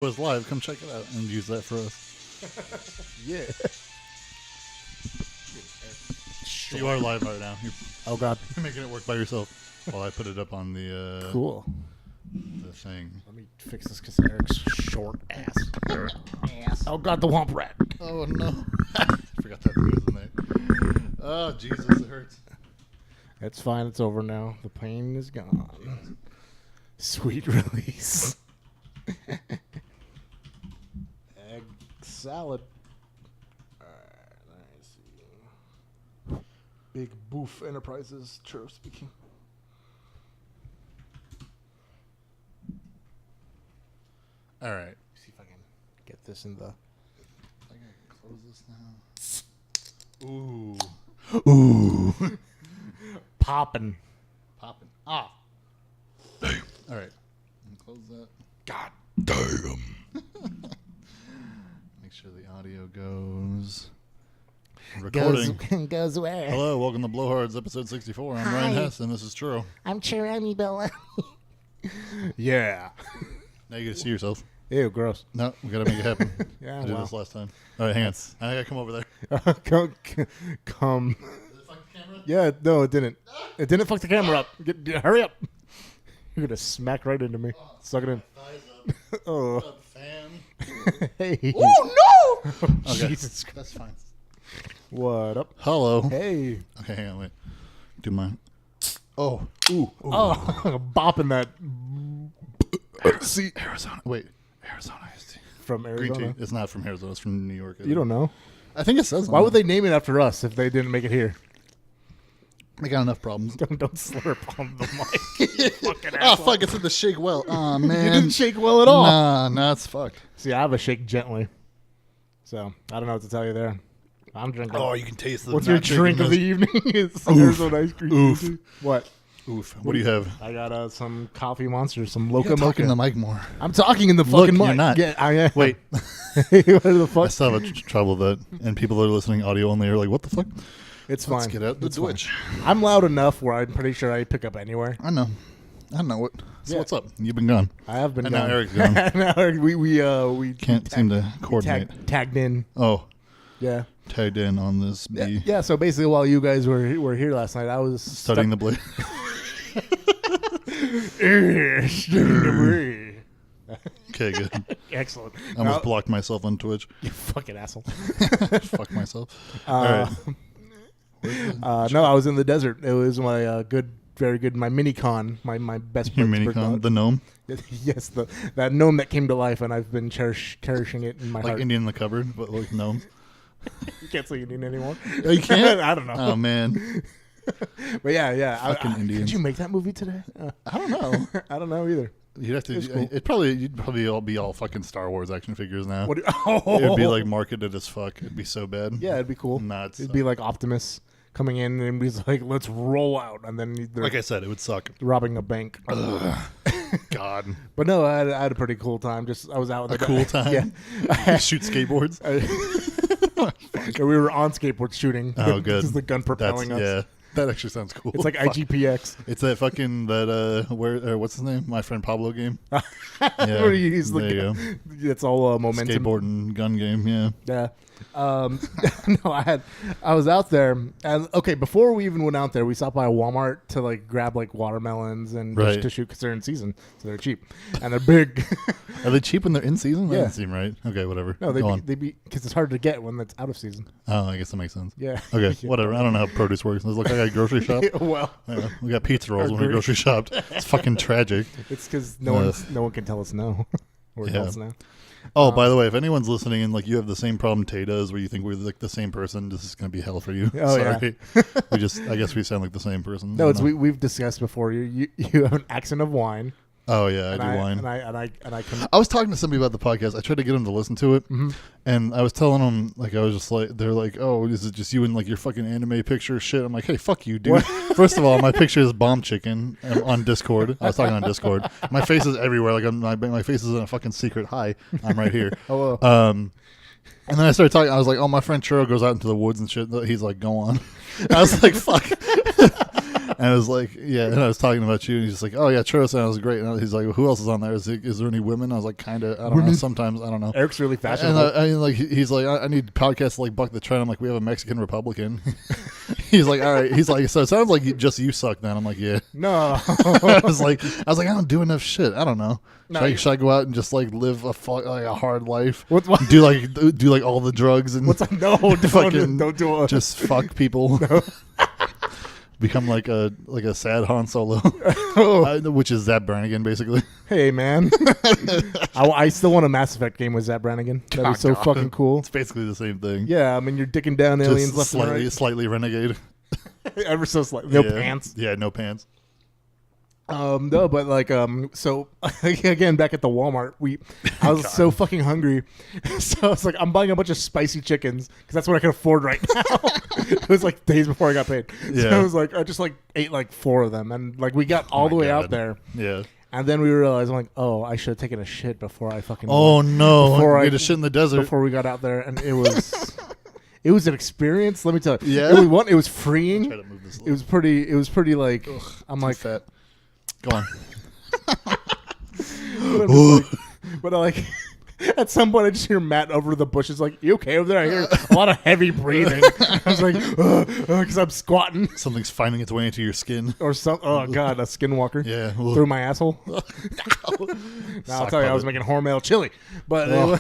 was live. Come check it out and use that for us. Yeah. You are live right now. Oh God. You're making it work by yourself. While I put it up on the Cool. the thing. Let me fix this because Eric's short ass. Oh God, the womp rat. Oh no! I forgot that was in there. Oh Jesus, it hurts. It's fine. It's over now. The pain is gone. Sweet release. Egg salad. Alright, let me see. Big Boof Enterprises, churro speaking. All right. See if I can get this in the. I gotta close this now. Ooh. Poppin'. Popping. Ah. Damn. All right. Close that. God Damn. Make sure the audio goes. Recording. Goes where? Hello, welcome to Blowhards, episode 64. I'm Ryan Hess, and this is Arturo. I'm Cherami Bella. Yeah. Now you get to see yourself. Ew, gross. No, we gotta make it happen. Yeah, I did well. this last time. All right, hang on. I gotta come over there. Come. Did it fuck the camera? Yeah, no, it didn't. It didn't fuck the camera up. Hurry up. You're going to smack right into me. Suck it in. Thighs up. Oh. Up, fan. Hey. Oh no! Okay, Jesus Christ. that's fine. What up? Hello. Hey. Okay, hang on, wait. Do mine. Oh, ooh. Oh, bopping that. See, Arizona. Wait, Arizona iced tea. From Green Arizona. tea. It's not from Arizona. It's from New York. You don't know. I think it says. Why would they name it after us if they didn't make it here? They got enough problems. Don't slurp on the mic. You fucking Oh asshole. fuck! It's in the shake well. Oh man. You didn't shake well at all. Nah, it's fucked. See, I have a shake gently. So, I don't know what to tell you there. I'm drinking. Oh, you can taste the. What's your not drink of the evening? It's Oof. Arizona ice cream. Oof. What? Oof. What do you have? I got some coffee monster, some You Loca gotta talk Mocha. in the mic more. I'm talking in the Look, fucking mic. you're not. Yeah, I am. Wait. What the I fuck? still have trouble with that, and people that are listening audio only are like, "What the fuck?" It's Let's fine. get out the It's fine. Twitch. I'm loud enough where I'm pretty sure I pick up anywhere. I know what. So Yeah. what's up? You've been gone. I have been And gone. now Eric's gone. Now Eric, we Can't seem to coordinate. tagged in. Oh, Yeah. tagged in on this bee. Yeah. So basically, while you guys were here last night, I was Studying the blade. Okay, good. Excellent. I almost blocked myself on Twitch. You fucking asshole. Fuck myself. All right. No, I was in the desert. It was my very good, my mini con, my best Your friend's mini con, birthday. the gnome, Yes, that gnome that came to life, and I've been cherishing it in my like heart. Indian in the cupboard, but like gnome. You can't say Indian anymore. Oh, you can't? I don't know. Oh man, But yeah. Fucking Indians. Did you make that movie today? I don't know. I don't know either. You'd have to. It's cool. You'd probably all be all fucking Star Wars action figures now. What? It would be like marketed as fuck. It'd be so bad. Yeah, it'd be cool. Nah, it'd It'd be like Optimus coming in and he's like, "Let's roll out," and then they're like I said, it would suck. robbing a bank. God, But no, I had a pretty cool time. I was out with a cool time. Yeah. Shoot skateboards. We were on skateboard shooting. Oh, good. This is the gun propelling us. Yeah, that actually sounds cool. It's like Fuck. IGPX. It's that fucking what's his name? My Friend Pablo game. Yeah, Where you use the there you gun. It's all momentum. Skateboarding gun game. Yeah. Yeah. No, I was out there, and okay, before we even went out there, we stopped by a Walmart to like grab like watermelons and just Right. to shoot because they're in season, so they're cheap and they're big. Are they cheap when they're in season? That Yeah. doesn't seem right. Okay, whatever. No, Go on. they be because it's hard to get when it's out of season. Oh, I guess that makes sense. Yeah. Okay, Yeah. whatever. I don't know how produce works. Does it look like a grocery shop? Well, Yeah, we got pizza rolls Or when we gr- grocery shopped. It's fucking tragic. it's because Ugh. no one can tell us no or Yeah. tell us no. Oh, by the way, if anyone's listening and like you have the same problem Tay does, where you think we're like the same person, this is gonna be hell for you. Oh, yeah. Sorry. I guess we sound like the same person. No, I it's don't know. we've discussed before. You have an accent of wine. Oh yeah, I and do wine. and I can. I was talking to somebody about the podcast. I tried to get them to listen to it, Mm-hmm. and I was telling them like I was just like they're like, "Oh, is it just you and like your fucking anime picture shit?" I'm like, "Hey, fuck you, dude." First of all, my picture is bomb chicken on Discord. I was talking on Discord. My face is everywhere. Like my face is in a fucking secret. Hi, I'm right here. Hello. And then I started talking. I was like, "Oh, my friend Churro goes out into the woods and shit." He's like, "Go on." I was like, "Fuck." And I was like, yeah, and I was talking about you, and he's just like, oh yeah, Churro sounds great. And he's like, who else is on there? Is there any women? I was like, kind of, I don't know. Sometimes, I don't know. Eric's really fashionable. And like, he's like, I need podcasts to like buck the trend. I'm like, we have a Mexican Republican. He's like, all right. He's like, so it sounds like just you suck then. I'm like, yeah. No. I was like, I don't do enough shit. I don't know. No, Should I go out and just like live a hard life? What? Do like all the drugs and No, don't do it. just fuck people. No. Become like a sad Han Solo, which is Zap Brannigan basically. Hey man, I still want a Mass Effect game with Zap Brannigan. That'd be so fucking cool. It's basically the same thing. Yeah, I mean you're dicking down Just aliens left and right. slightly renegade. Ever so slightly. No pants. Yeah, no pants. No, but like, so again, back at the Walmart, I was so fucking hungry, so I was like, I'm buying a bunch of spicy chickens because that's what I can afford right now. It was like days before I got paid, so I was like, I just like ate like 4 of them, and like we got all the way out there, yeah, and then we realized, I'm like, oh, I should have taken a shit before I fucking. Oh no! Before I had a shit in the desert before we got out there, and it was. It was an experience. Let me tell you. Yeah, it was freeing. Try to move this it was pretty like. Ugh, I'm like fat. Go on. but like, at some point, I just hear Matt over the bushes, like, "You okay over there?" I hear a lot of heavy breathing. I was like, because I'm squatting. Something's finding its way into your skin. Or some. Oh god, a skinwalker. Yeah. Through my asshole. Now I'll tell you, I was making Hormel chili, but it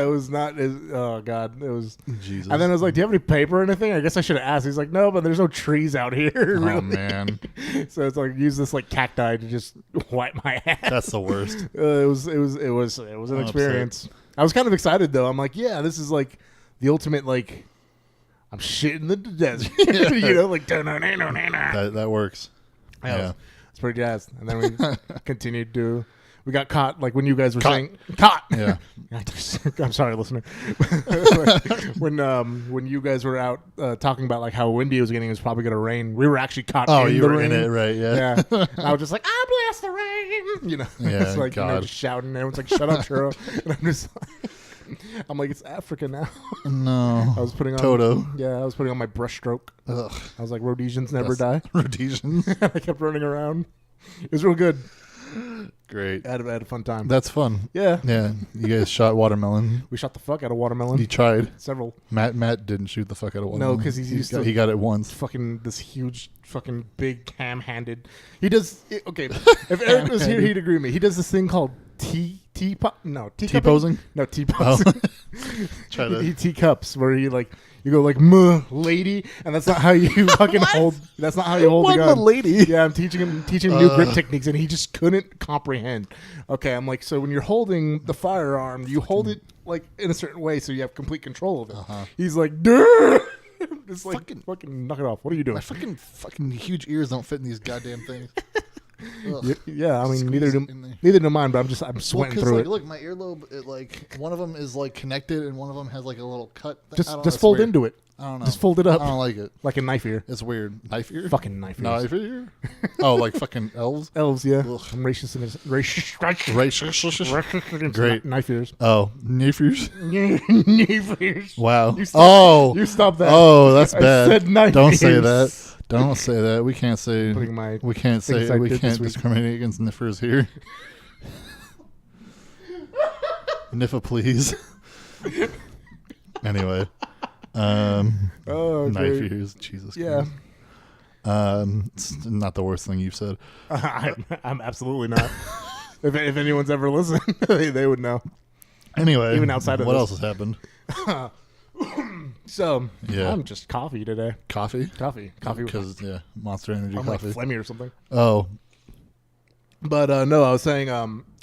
was not. Oh god, it was. Jesus. And then I was like, "Do you have any paper or anything?" I guess I should have asked. He's like, "No, but there's no trees out here." Really. Oh man. So it's like use this like cacti to just wipe my ass. That's the worst. It was an experience. I was kind of excited though. I'm like, yeah, this is like the ultimate like. I'm shitting the desert, you know, like that works. Yeah, it's pretty jazzed. And then we continued to. We got caught, like when you guys were saying caught. Yeah, I'm sorry, listener. When you guys were out talking about like how windy it was getting, it was probably going to rain. We were actually caught. Oh, in you the were rain. in it, right? Yeah. Yeah. I was just like, "I bless the rain," you know. Yeah, it's like God. just shouting. Everyone's like, "Shut up, Churro!" And I'm just. I'm like, it's Africa now. No. I was putting on Toto. Yeah, I was putting on my brushstroke. Ugh. I was like, Rhodesians never die. Rhodesians. I kept running around. It was real good. Great. I had a fun time. That's fun. Yeah. Yeah. You guys shot watermelon. We shot the fuck out of watermelon. You tried. Several. Matt didn't shoot the fuck out of watermelon. No, because he got it once. Fucking this huge, fucking big ham-handed. He does. Okay, if Eric was here, he'd agree with me. He does this thing called T-posing? No, T-posing. Try to teacups where you go like lady, and that's not how you fucking hold. That's not how you hold the gun. Lady? Yeah, I'm teaching him new grip techniques, and he just couldn't comprehend. Okay, I'm like, so when you're holding the firearm, you hold it like in a certain way so you have complete control of it. He's like, duh! Just like fucking knock it off. What are you doing? My fucking huge ears don't fit in these goddamn things. Yeah, I mean neither do mine, but I'm sweating through it. Look, my earlobe, one of them is like connected, and one of them has like a little cut. Just fold into it. I don't know. Just fold it up. I don't like it. Like a knife ear. It's weird. Knife ear? Fucking knife ears. Knife ear? Oh, like fucking elves? Elves, yeah. Ugh. I'm racist in his Great. Knife ears. Oh, knife ears? Knife ears. Wow. You stop that. Oh, that's bad. I said knife Don't ears. say that. Don't say that. We can't say. We can't this discriminate against niffers here. Niffa, please. Anyway, knife ears. Jesus. Yeah. Christ. It's not the worst thing you've said. I'm absolutely not. if anyone's ever listened, they would know. Anyway, even outside of what this. else has happened? So yeah, I'm just coffee today. Coffee because Monster Energy I'm coffee. Like Flemmy or something. Oh, but no, I was saying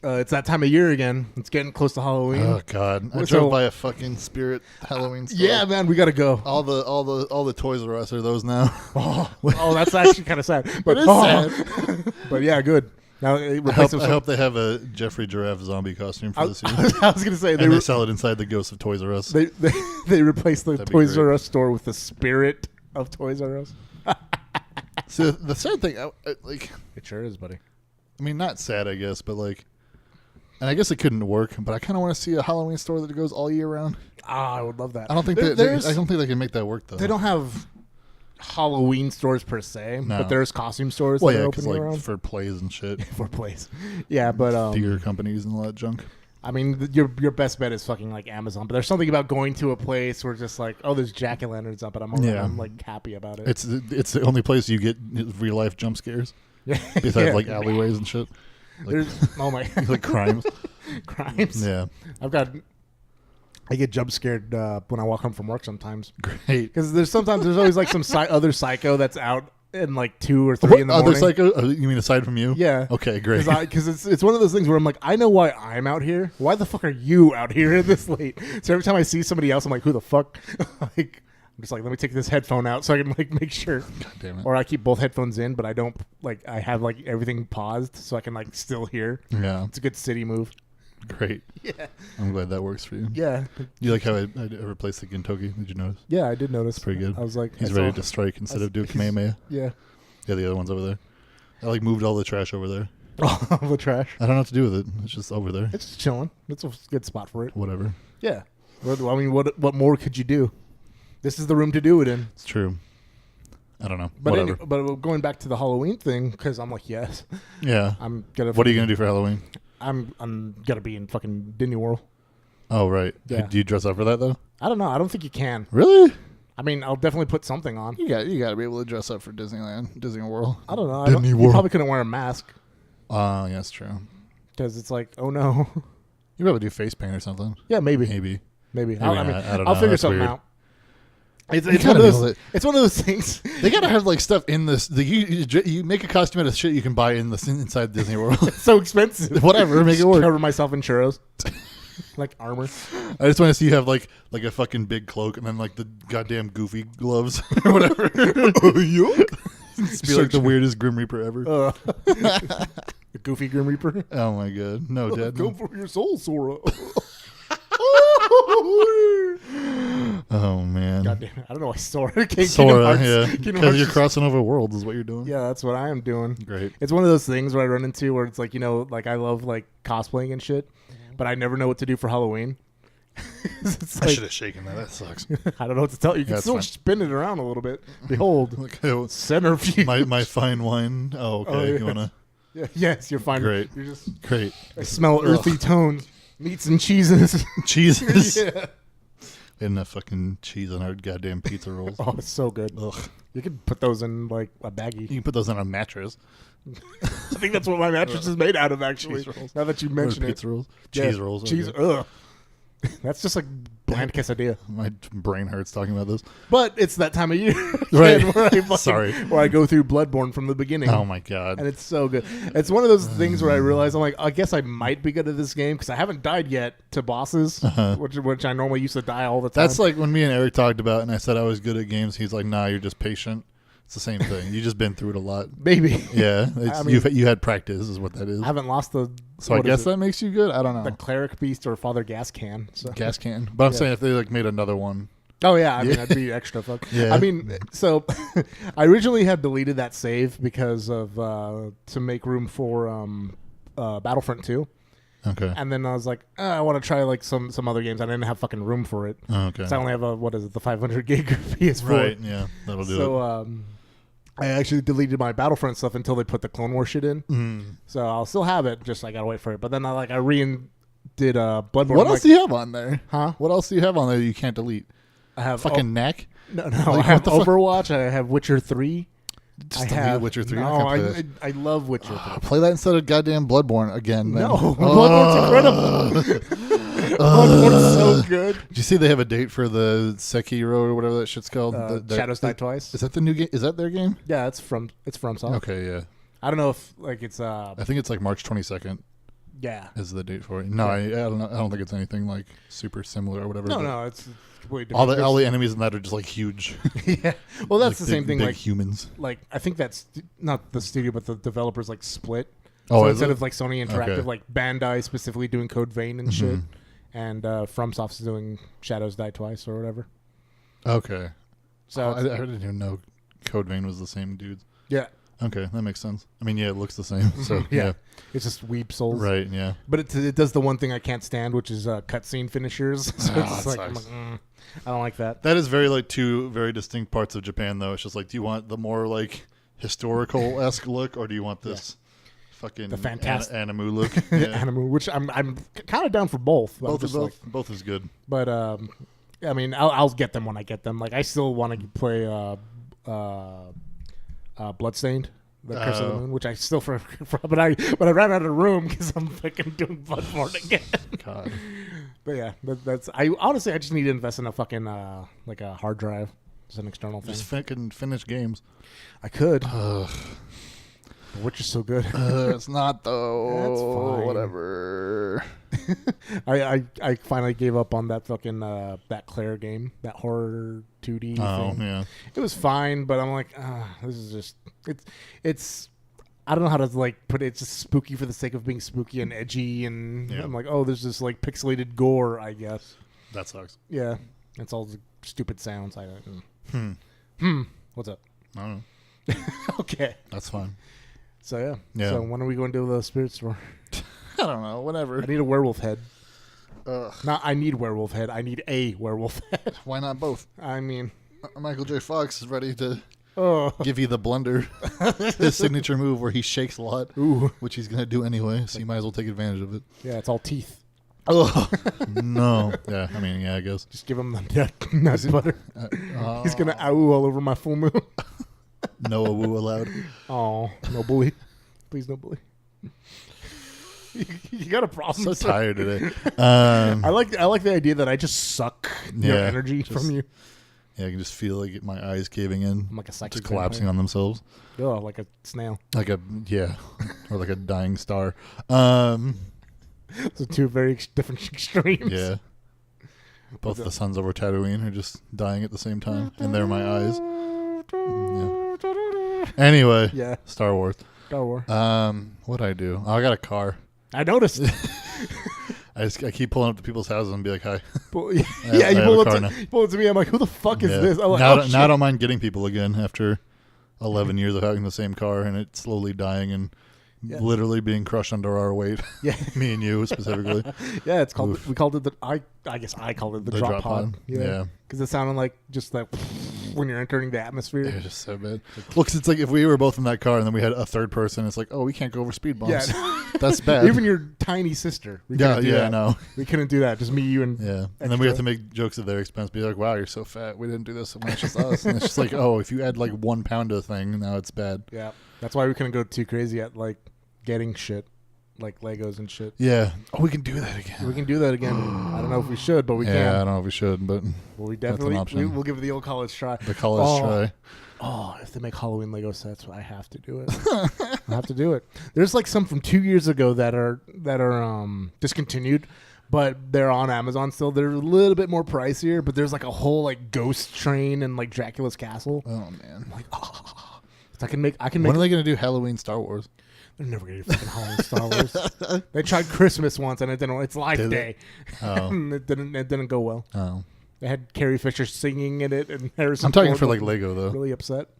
it's that time of year again. It's getting close to Halloween. Oh God, I drove by a fucking Spirit Halloween store. Yeah, man, we gotta go. All the Toys R Us are those now. Oh, that's actually kind of sad. But it is sad. But yeah, good. Now I hope they have a Jeffrey Giraffe zombie costume for this year. I was gonna say they sell it inside the Ghost of Toys R Us. They replaced the Toys R Us store with the Spirit of Toys R Us. So the sad thing, like, it sure is, buddy. I mean, not sad, I guess, but like, and I guess it couldn't work. But I kind of want to see a Halloween store that goes all year round. I would love that. I don't think they can make that work though. They don't have. Halloween stores per se, No. but there's costume stores Well, that yeah, are because opening like around for plays and shit, for plays. Yeah, but theater companies and all that junk. I mean, your best bet is fucking like Amazon. But there's something about going to a place where just like, oh, there's jack-o'-lanterns up, and I'm like happy about it. It's the only place you get real life jump scares. Yeah, Besides like alleyways and shit. Like, oh my, like crimes. crimes. Yeah, I get jump scared when I walk home from work sometimes. great. Because there's always like some other psycho that's out in like 2 or 3 in the morning. Other psycho? You mean aside from you? Yeah. Okay, great. Because it's one of those things where I'm like, I know why I'm out here. Why the fuck are you out here this late? So every time I see somebody else, I'm like, who the fuck? Like, I'm just like, let me take this headphone out so I can like make sure. God damn it. Or I keep both headphones in, but I don't like. I have like everything paused so I can like still hear. Yeah, It's a good city move. great. Yeah. I'm glad that works for you. Yeah. You like how I replaced the Gintoki? Did you notice? Yeah, I did notice. It's pretty good. I was like, He's ready to strike instead of do Kamehameha. Yeah. Yeah, the other one's over there. I like moved all the trash over there. All the trash. I don't know what to do with it. It's just over there. It's just chilling. It's a good spot for it. Whatever. Yeah. I mean, what more could you do? This is the room to do it in. It's true. I don't know. But Whatever. but going back to the Halloween thing, because I'm like, yes, Yeah. I'm gonna. What are you gonna do for Halloween? I'm gonna be in fucking Disney World. Oh right. Yeah. Do you dress up for that though? I don't know. I don't think you can. Really? I mean, I'll definitely put something on. You got to be able to dress up for Disneyland, Disney World. I don't know. Disney You World. probably couldn't wear a mask Yeah, that's true. because it's like, oh no. You probably do face paint or something. Yeah, maybe. Maybe. I mean, I don't know. I'll figure That's something weird. out. It's You one of gotta be able those. to- It's one of those things. They gotta have like stuff in this. You make a costume out of shit you can buy inside Disney World. It's so expensive. Whatever, make it work. Cover myself in churros, like armor. I just want to see you have like a fucking big cloak and then like the goddamn goofy gloves or whatever. Just be like the weirdest Grim Reaper ever. The goofy Grim Reaper. Oh my god, no, Dad. Go for your soul, Sora. Oh man, God damn it! I don't know why Sora came. Sora, yeah, Kingdom because Hearts you're is- crossing over worlds is what you're doing. Yeah, that's what I am doing. Great. It's one of those things where I run into where it's like, like I love like cosplaying and shit, but I never know what to do for Halloween. It's I like, should have shaken that. That sucks. I don't know what to tell you. You can That's still fine. spin it around a little bit. Behold, Like, oh, centrifuge. my fine wine. Oh, okay. Oh, yeah. You wanna? Yeah, yes, you're fine. Great. You're just. Great. I smell earthy tones, meats and cheeses. Cheeses. Yeah. And the fucking cheese on our goddamn pizza rolls. Oh, it's so good. Ugh. You could put those in like a You baggie. can put those on a mattress. I think that's what my mattress is made out of. Actually, Cheese rolls. now that you Or mention it, pizza rolls. Yeah, Cheese rolls. cheese. okay. Ugh. That's just like bland quesadilla. My brain hurts talking about this. But it's that time of year, Right. where I fucking- Sorry. where I go through Bloodborne from the beginning. Oh my god. And it's so good. It's one of those things where I realize I'm like, I guess I might be good at this game because I haven't died yet to bosses, which I normally used to die all the time. That's like when me and Eric talked about, and I said I was good at games. He's like, "Nah, you're just patient." It's the same thing. You just been through it a lot. maybe. Yeah, I mean- you had practice, is what that is. I haven't lost the. So I what is guess it? that makes you good. I don't know. The cleric beast or Father Gas can. So. Gas can, but I'm Yeah. saying if they like made another one. Oh yeah, I mean Yeah. I'd be extra fuck. Yeah. I mean, so I originally had deleted that save because of to make room for Battlefront 2. Okay. And then I was like, I want to try like some other games. I didn't have fucking room for it. Okay. So I only have the 500 gig PS4. Right. Yeah, that'll do So I actually deleted my Battlefront stuff until they put the Clone War shit in. it. Mm. So I'll still have it. Just I gotta wait for it. But then I did Bloodborne. What I'm else like, do you have on there? Huh? What else do you have on there that you can't delete? I have Fucking neck. no. Like, I what have the fuck? Overwatch. I have Witcher 3. Just I delete have Witcher 3. No, I can't play this. I love Witcher 3. Play that instead of goddamn Bloodborne again. Then. No, Oh. Bloodborne's incredible. Bloodborne's so good. Did you see they have a date for the Sekiro or whatever that shit's called? Shadows Die Twice. Is that the new game? Is that their game? Yeah, it's from Soft. Okay, yeah. I don't know if like it's I think it's like March 22nd yeah. is the date for it. No, I don't know. I don't think it's anything like super similar or whatever. No, but no, it's completely All different. the enemies in that are just like huge. Yeah. Well, that's Like the same big- thing. Big Like humans. I think that's not the studio, but the developers like split. Oh, so is instead it? of like Sony Interactive, Okay. like Bandai specifically doing Code Vein and shit, Mhm. and FromSoft's doing Shadows Die Twice or whatever. Okay. So I didn't even know Code Vein was the same dudes. yeah, Okay, that makes sense. I mean, yeah, it looks the same. So yeah. It's just Weeb Souls. Right, yeah. But it does the one thing I can't stand, which is cutscene finishers. So it's just like, sucks. I don't like that. That is very like two very distinct parts of Japan, though. It's just like, do you want the more like historical-esque look, or do you want this fucking the fantastic animu look? Yeah. Animu, which I'm kind of down for both. Both is good. But I mean, I'll get them when I get them. Like I still want to play Bloodstained, the Curse of the Moon, which I still but I ran out of room because I'm fucking doing Bloodborne again. God. But yeah, that's I honestly just need to invest in a fucking like a hard drive, just an external thing. Just fucking finish games. I could. Which is so good. It's not though. That's fine. Whatever. I finally gave up on that fucking that Claire game, that horror 2D thing. Yeah. It was fine, but I'm like, this is just it's I don't know how to like put it. It's just spooky for the sake of being spooky and edgy, and I'm like, oh, there's this like pixelated gore, I guess. That sucks. Yeah, it's all the stupid sounds. What's up? I don't know. Okay, That's fine. so Yeah. So when are we going to the spirit store? I don't know. Whatever. I need a werewolf head. Ugh. Not I need werewolf head. I need a werewolf head. Why not both? I mean, Michael J. Fox is ready to oh, give you the blunder, his signature move where he shakes a lot, ooh, which he's gonna do anyway. So you might as well take advantage of it. yeah, it's all teeth. Oh no! Yeah, I mean, yeah, I guess. Just give him the nut butter. He's gonna ow all over my full moon. No woo allowed. Oh, no bully. Please no bully. You got a problem. So sir. tired today. I like the idea that I just suck your energy from you. Yeah, I can just feel like my eyes caving in. I'm like a psychic just collapsing vampire. on themselves. Oh, like a snail. Like a or like a dying star. So two very different extremes. Yeah. Both the suns over Tatooine are just dying at the same time, and they're my eyes. Yeah. Anyway, Yeah. Star Wars. Star Wars. What'd I do? Oh, I got a car. I noticed. I keep pulling up to people's houses and be like, "Hi." Yeah, you have pull a it car to, now. you pull it to me. I'm like, who the fuck is Yeah. this? I'm like, now, oh, now I don't mind getting people again after 11 years of having the same car and it slowly dying and literally being crushed under our weight. Yeah. Me and you specifically. Yeah, it's called. Oof. We called it the. I guess I called it the drop pod. Yeah. Because it sounded like just like when you're entering the atmosphere. It's just so bad. Well, 'cause it's like if we were both in that car and then we had a third person, it's like, oh, we can't go over speed bumps. Yeah. That's bad. Even your tiny sister. We couldn't do that. I know. We couldn't do that. Just me, you, and Yeah. And then we have to make jokes at their expense. Be like, wow, you're so fat. We didn't do this when it's just us. And it's just like, oh, if you add like 1 pound to a thing, now it's bad. yeah. That's why we couldn't go too crazy at like getting shit, like Legos and shit. Yeah. Oh, we can do that again. We can do that again. I don't know if we should, but we I can. don't know if we should, but Well, we that's an definitely option. we'll give it the old college try. the college try. Oh, if they make Halloween Lego sets, I have to do it. I have to do it. There's like some from 2 years ago that are discontinued, but they're on Amazon still. They're a little bit more pricier, but there's like a whole like ghost train and like Dracula's castle. Oh, man. I'm like, I can make. When are they going to do Halloween Star Wars? They're never gonna do fucking Halloween Star Wars. They tried Christmas once and it didn't. It's Life Did Day. Oh. It didn't go well. Oh. They had Carrie Fisher singing in it, and Harrison. I'm talking Ford for like was Lego, though. really upset.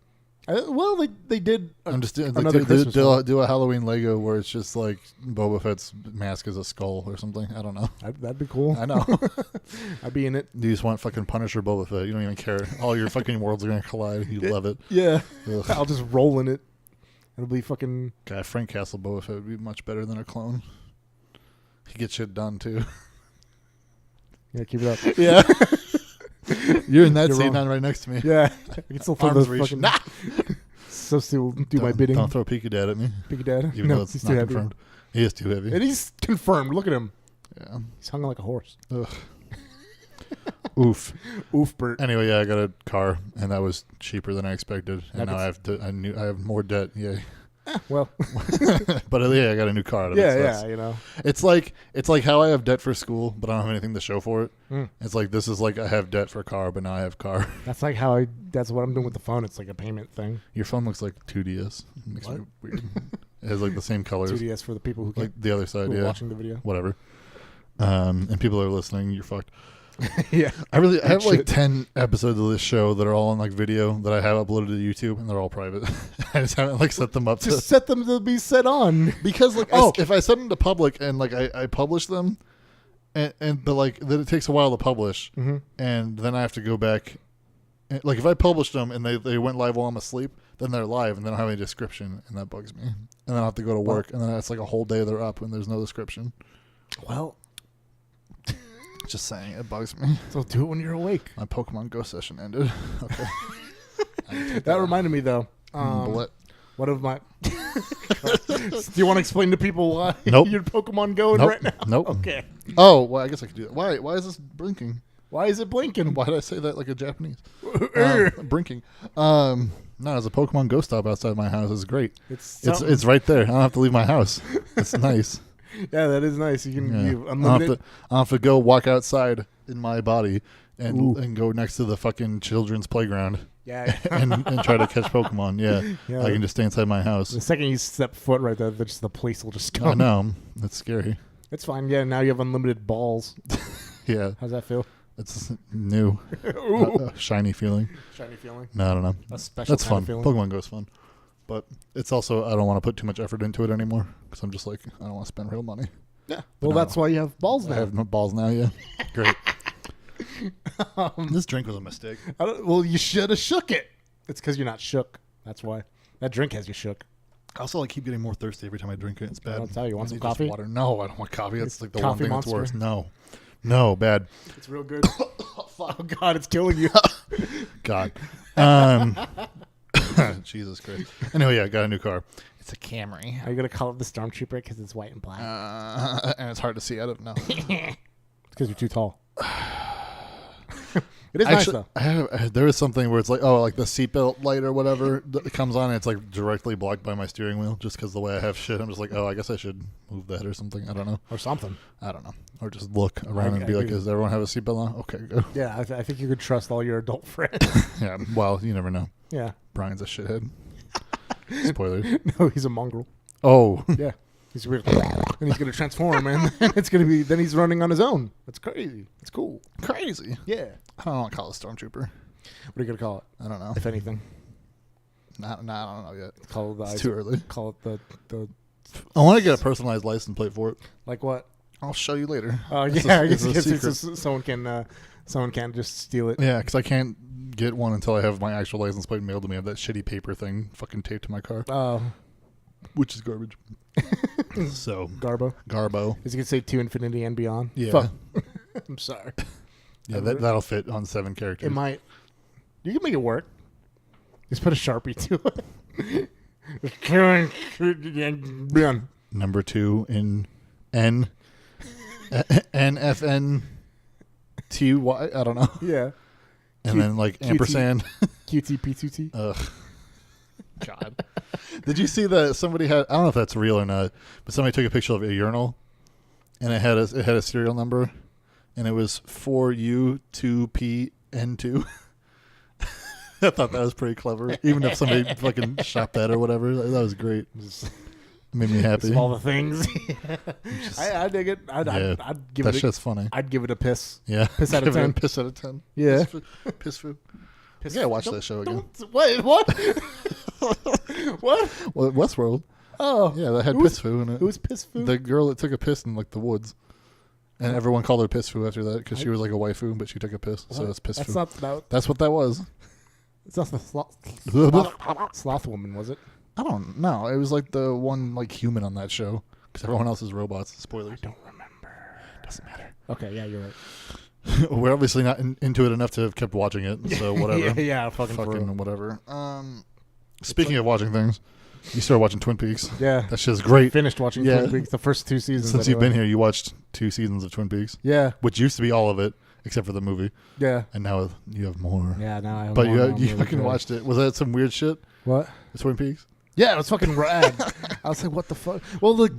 Well, they did. I'm just like, another Christmas one. do a Halloween Lego where it's just like Boba Fett's mask is a skull or something. I don't know. That'd be cool. I know. I'd be in it. You just want fucking Punisher Boba Fett. You don't even care. All your fucking worlds are gonna collide. You love it. Yeah. Ugh. I'll just roll in it. It'll be fucking. God, Frank Castle Boba Fett would be much better than a clone. He gets shit done too. Yeah, keep it up. Yeah. You're in that You're scene wrong. on right next to me. Yeah, I can still throw Arms the reach. fucking. So still do my Don't- bidding. Don't throw Pika Dad at me. Big Dad. Even No, though it's he's not too heavy. confirmed. He is too heavy. And he's confirmed. Look at him. Yeah. He's hung like a horse. Ugh. Oof. Oof, Bert. Anyway, yeah, I got a car, and that was cheaper than I expected, and That now I have more debt. Yeah, Well, but yeah, I got a new car. Out of it, yeah, so yeah. that's- You know. It's like how I have debt for school, but I don't have anything to show for it. Mm. It's like this is like I have debt for a car, but now I have car. That's like how I. That's what I'm doing with the phone. It's like a payment thing. Your phone looks like 2DS. It makes me What? weird. It has like the same colors, 2DS for the people who like can't the other side. who are Yeah, watching the video. whatever. And people are listening. You're fucked. Yeah. I have like 10 episodes of this show that are all on like video that I have uploaded to YouTube, and they're all private. I just haven't like set them up. Just set them to be set on. Because like if I set them to public and like I publish them, but like then it takes a while to publish, and then I have to go back. And, like if I published them and they went live while I'm asleep, then they're live and they don't have any description, and that bugs me. And then I have to go to work, and then it's like a whole day they're up and there's no description. Well, just saying, it bugs me. So do it when you're awake. My Pokemon Go session ended. Okay. That reminded me though. What? One of my. Do you want to explain to people why Nope. you're Pokemon going Nope. right now? Nope. Okay. Oh, well, I guess I could do that. Why is this blinking? Why is it blinking? Why did I say that like a Japanese? Brinking. No, there's a Pokemon Go stop outside my house. It's great. It's right there. I don't have to leave my house. It's nice. Yeah, that is nice. You can you I unlimited. don't have to go walk outside in my body and go next to the fucking children's playground. Yeah. and try to catch Pokemon. Yeah. I can just stay inside my house. The second you step foot right there, the police will just come. I know. That's scary. It's fine. Yeah, now you have unlimited balls. Yeah. How's that feel? It's new. A shiny feeling. Shiny feeling. No, I don't know. A special That's kind fun. of feeling. Pokemon Go's fun. But it's also, I don't want to put too much effort into it anymore because I'm just like, I don't want to spend real money. Yeah. Well, that's why you have balls now. I have no balls now, yeah. Great. This drink was a mistake. Well, you should have shook it. It's because you're not shook. That's why. That drink has you shook. I also like keep getting more thirsty every time I drink it. It's bad. I'll tell you. Want I some need just coffee? Water. No, I don't want coffee. That's like the one Coffee thing Monster? that's worse. No, bad. It's real good. Oh, God, it's killing you. God. Jesus Christ. Anyway, yeah, got a new car. It's a Camry. Are you going to call it the Stormtrooper because it's white and black? And it's hard to see out of. No. It's because you're too tall. It is nice, though. There is something where it's like, like the seatbelt light or whatever that comes on, and it's like directly blocked by my steering wheel just because the way I have shit. I'm just like, I guess I should move that or something. I don't know. Or something. I don't know. Or just look around and be like, does everyone have a seatbelt on? Okay, go. Yeah, I think you could trust all your adult friends. Yeah, well, you never know. Yeah. Brian's a shithead. Spoilers. No, he's a mongrel. Oh. Yeah. He's weird. And he's going to transform, and then he's running on his own. That's crazy. It's cool. Crazy. Yeah. I don't want to call it Stormtrooper. What are you going to call it? I don't know. If anything. I don't know yet. Call it It's too early. Call it the I want to get a personalized license plate for it. like what? I'll show you later. Oh, yeah. I guess secret. someone can just steal it. Yeah, because I can't get one until I have my actual license plate mailed to me. I have that shitty paper thing fucking taped to my car. Oh. Which is garbage. So. Garbo. Is it going to say to infinity and beyond? Yeah. Fuck. I'm sorry. Yeah, that'll fit on 7 characters. It might. You can make it work. Just put a Sharpie to it. Beyond. Number 2 in N. NFNTY. I don't know. Yeah. And then like QT. ampersand. QTP2T. Ugh. God. Did you see that somebody had, I don't know if that's real or not, but somebody took a picture of a urinal and it had a serial number and it was 4U2PN2. I thought that was pretty clever. Even if somebody fucking shot that or whatever. That was great. It made me happy. All the things. I dig it. I'd give that it. shit's funny. I'd give it a piss. Yeah. Piss out of 10. Piss out of 10. Yeah. Piss food. Yeah, watch that show again. What? What? Well, Westworld. Oh. Yeah, that had piss foo in it. Who was piss foo? The girl that took a piss in like the woods. And everyone called her piss foo after that because she was like a waifu, but she took a piss. So it's piss foo. That's what that was. It's not the sloth woman, was it? I don't know. It was like the one like human on that show because everyone else is robots. Spoilers. I don't remember. Doesn't matter. Okay, yeah, you're right. We're obviously not into it enough to have kept watching it, so whatever. yeah, fucking whatever. Speaking of watching things, you started watching Twin Peaks. Yeah, that shit's great. Finished watching Twin Peaks, the first 2 seasons. Since you've been here, you watched 2 seasons of Twin Peaks. Yeah, which used to be all of it except for the movie. Yeah, and now you have more. Yeah, now I have but more. But you fucking watched it. Was that some weird shit? What? Twin Peaks? Yeah, it was fucking rad. I was like, what the fuck? Well, look,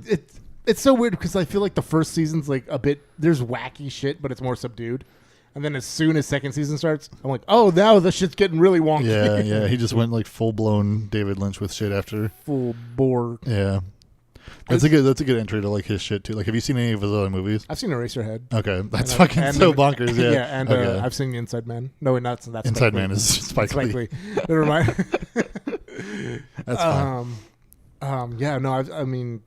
it's so weird because I feel like the first season's like a bit. There's wacky shit, but it's more subdued. And then as soon as second season starts, I'm like, oh, now the shit's getting really wonky. Yeah. He just went like full blown David Lynch with shit after. Full bore. Yeah. That's a good entry to like his shit too. Like, have you seen any of his other movies? I've seen Eraserhead. Okay, that's fucking so bonkers. Yeah, yeah, and okay. I've seen Inside Man. No, wait, that's Inside Man is Spike Lee. Never mind. That's fine. Yeah, no, I mean,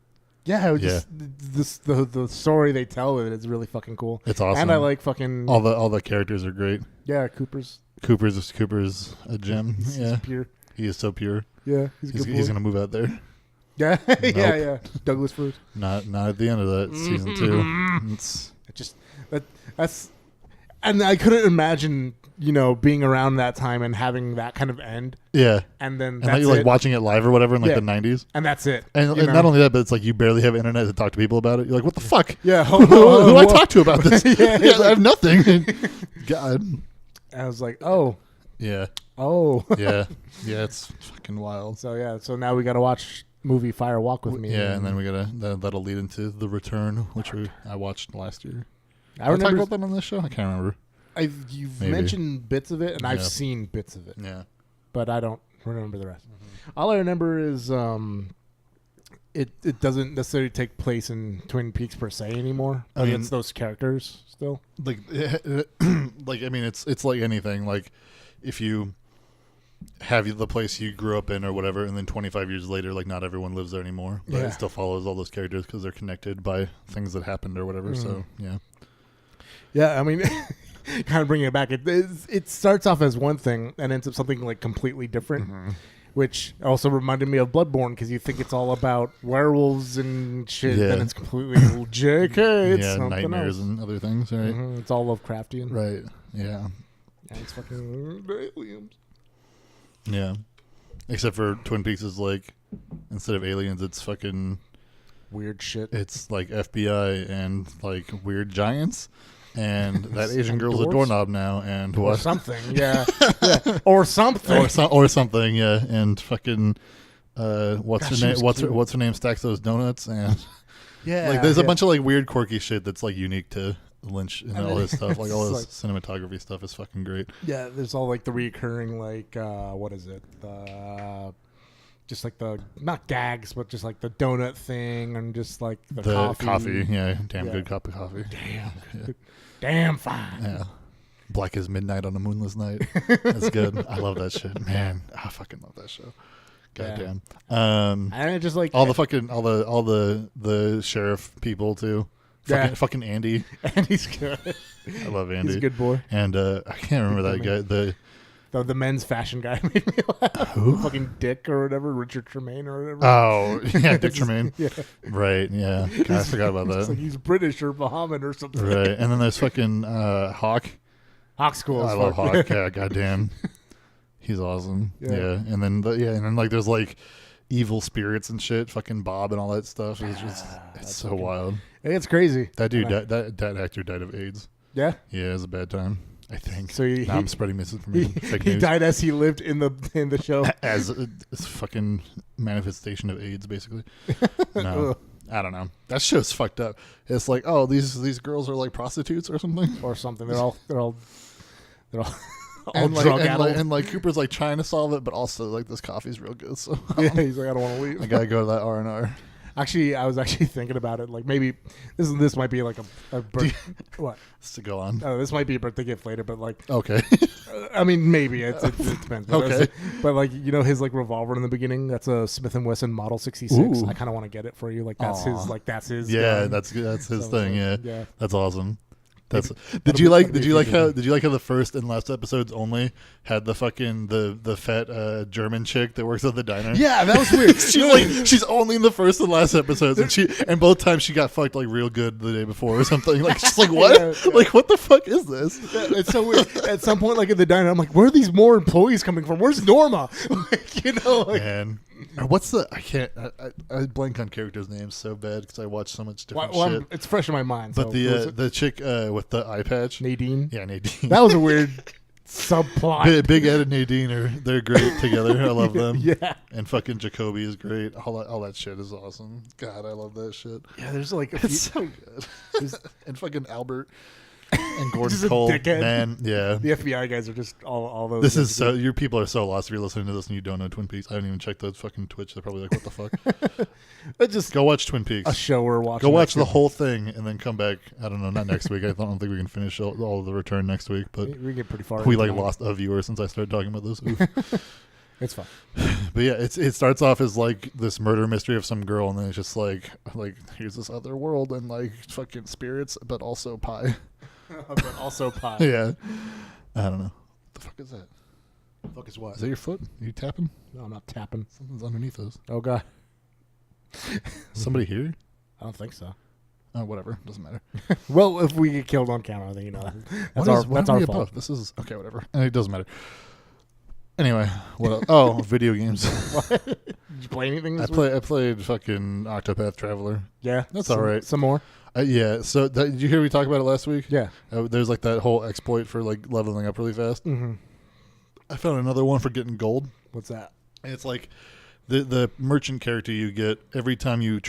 yeah, just the story they tell it is really fucking cool. It's awesome, and I like fucking all the characters are great. Yeah, Cooper's a gem. Yeah, pure. He is so pure. Yeah, he's gonna move out there. Yeah, Nope. yeah. Douglas Fruit. Not at the end of that season 2. It's just that's, and I couldn't imagine being around that time and having that kind of end. Yeah, and then and like watching it live or whatever in like the 90s, and that's it. And not only that, but it's like you barely have internet to talk to people about it. You're like, what the fuck? Yeah, who do I talk to about this? I have nothing. God, I was like, oh. Yeah. Oh. Yeah. It's fucking wild. So now we got to watch movie Fire Walk with Me. Yeah, and then we that'll lead into The Return, which I watched last year. I talked about that on this show. I can't remember. You've mentioned bits of it, and I've seen bits of it. Yeah, but I don't remember the rest. All I remember is it doesn't necessarily take place in Twin Peaks per se anymore. I mean, it's those characters still. Like, I mean, it's like anything. Like, if you have the place you grew up in or whatever, and then 25 years later, like, not everyone lives there anymore, but it still follows all those characters because they're connected by things that happened or whatever. So yeah. I mean, kind of bringing it back, it starts off as one thing and ends up something like completely different. Which also reminded me of Bloodborne, because you think it's all about werewolves and shit, and it's completely JK. It's nightmares else. And other things, right? It's all Lovecraftian, right? Yeah, it's fucking aliens. Yeah, except for Twin Peaks is like, instead of aliens, it's fucking weird shit. It's like FBI and like weird giants. And that Asian girl's dwarves? a doorknob now, and what? Or something, yeah. Or something, or something, yeah. And fucking, what's her name? What's her name? Stacks those donuts, and like there's a bunch of like weird, quirky shit that's like unique to Lynch and all his stuff. Like all his cinematography stuff is fucking great. Yeah, there's all like the recurring like what is it? Just like the not gags, but just like the donut thing, and just like the coffee. Yeah, good cup of coffee. Damn fine. Yeah, black as midnight on a moonless night. That's good. I love that shit, man. I fucking love that show. Goddamn. And it just like all the sheriff people too. Fucking Andy. Andy's good. I love Andy. He's a good boy. And I can't remember that guy. The men's fashion guy made me laugh. Fucking Dick or whatever, Richard Tremaine or whatever. Oh, yeah, Dick Tremaine. Yeah. Right, yeah. God, I forgot about that. Like he's British or Bahamian or something. Right, and then there's fucking Hawk. Hawk's cool. I love Hawk. Yeah, goddamn. He's awesome. Yeah. And then like there's like evil spirits and shit, fucking Bob and all that stuff. It's just it's so wild. It's crazy. That dude, that actor died of AIDS. Yeah? Yeah, it was a bad time. I think. So now I'm spreading misinformation. He died as he lived in the show. As a fucking manifestation of AIDS, basically. No, I don't know. That show's fucked up. It's like, oh, these girls are like prostitutes or something. Or something. They're all all and drug and like Cooper's like trying to solve it, but also like this coffee's real good. So he's like, I don't want to leave. I gotta go to that R&R. Actually, I was actually thinking about it. Like maybe this might be like a what? To go on. Oh, this might be a birthday gift later, but like okay. I mean, maybe it depends. But okay. But like his like revolver in the beginning. That's a Smith & Wesson Model 66. Ooh. I kind of want to get it for you. Like that's his. Like that's his. Yeah, gun. that's his thing. Yeah, that's awesome. Did you like how the first and last episodes only had the fucking the fat German chick that works at the diner? Yeah, that was weird. she's only in the first and last episodes, and both times she got fucked like real good the day before or something. Like she's like, what? Yeah. Like what the fuck is this? It's so weird. At some point, like at the diner, I'm like, where are these more employees coming from? Where's Norma? Man. Or what's the? I can't. I blank on characters' names so bad because I watch so much different shit. It's fresh in my mind. But the chick with the eye patch, Nadine. Yeah, Nadine. That was a weird subplot. Big Ed and Nadine they're great together. I love them. Yeah. And fucking Jacoby is great. All that shit is awesome. God, I love that shit. Yeah, there's like it's so good. And fucking Albert. and Gordon Just a Cole, dickhead. man, yeah. The FBI guys are just all those. This is so. Your people are so lost if you're listening to this and you don't know Twin Peaks. I haven't even checked the fucking Twitch. They're probably like, "What the fuck?" It's just Go watch Twin Peaks. a show we're watching. Go watch the whole thing and then come back. I don't know, not next week. I don't think we can finish all of the return next week, but We get pretty far. we into like that. lost a viewer since I started talking about this. Oof. It's fine. But yeah, it starts off as like this murder mystery of some girl, and then it's just like here's this other world and like fucking spirits, but also pie. But also pie. Yeah, I don't know. What the fuck is that? Fuck is what? Is that your foot? Are you tapping? No, I'm not tapping. Something's underneath us. Oh god. Somebody here? I don't think so. Oh, whatever. Doesn't matter. Well, if we get killed on camera, then you know that's What our are we fault. above? This is okay. Whatever. It doesn't matter. Anyway, what else? Oh, video games. Did you play anything this week? I played fucking Octopath Traveler. Yeah, That's all right. Some more. Yeah. So did you hear we talk about it last week? Yeah. There's like that whole exploit for like leveling up really fast. Mm-hmm. I found another one for getting gold. What's that? And it's like the merchant character you get every time you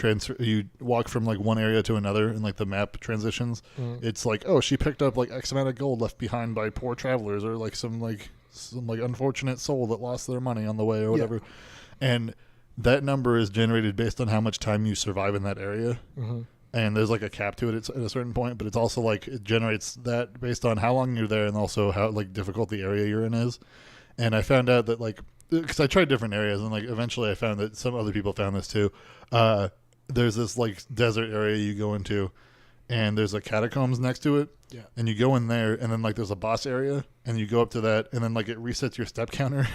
walk from like one area to another and like the map transitions. Mm. It's like, oh, she picked up like X amount of gold left behind by poor travelers, or like some unfortunate soul that lost their money on the way or whatever. And that number is generated based on how much time you survive in that area. Mm-hmm. And there's like a cap to it at a certain point, but it's also like it generates that based on how long you're there and also how like difficult the area you're in is. And I found out that like, because I tried different areas and like eventually I found that some other people found this too. There's this like desert area you go into and there's a catacombs next to it. Yeah. And you go in there and then like there's a boss area and you go up to that and then like it resets your step counter.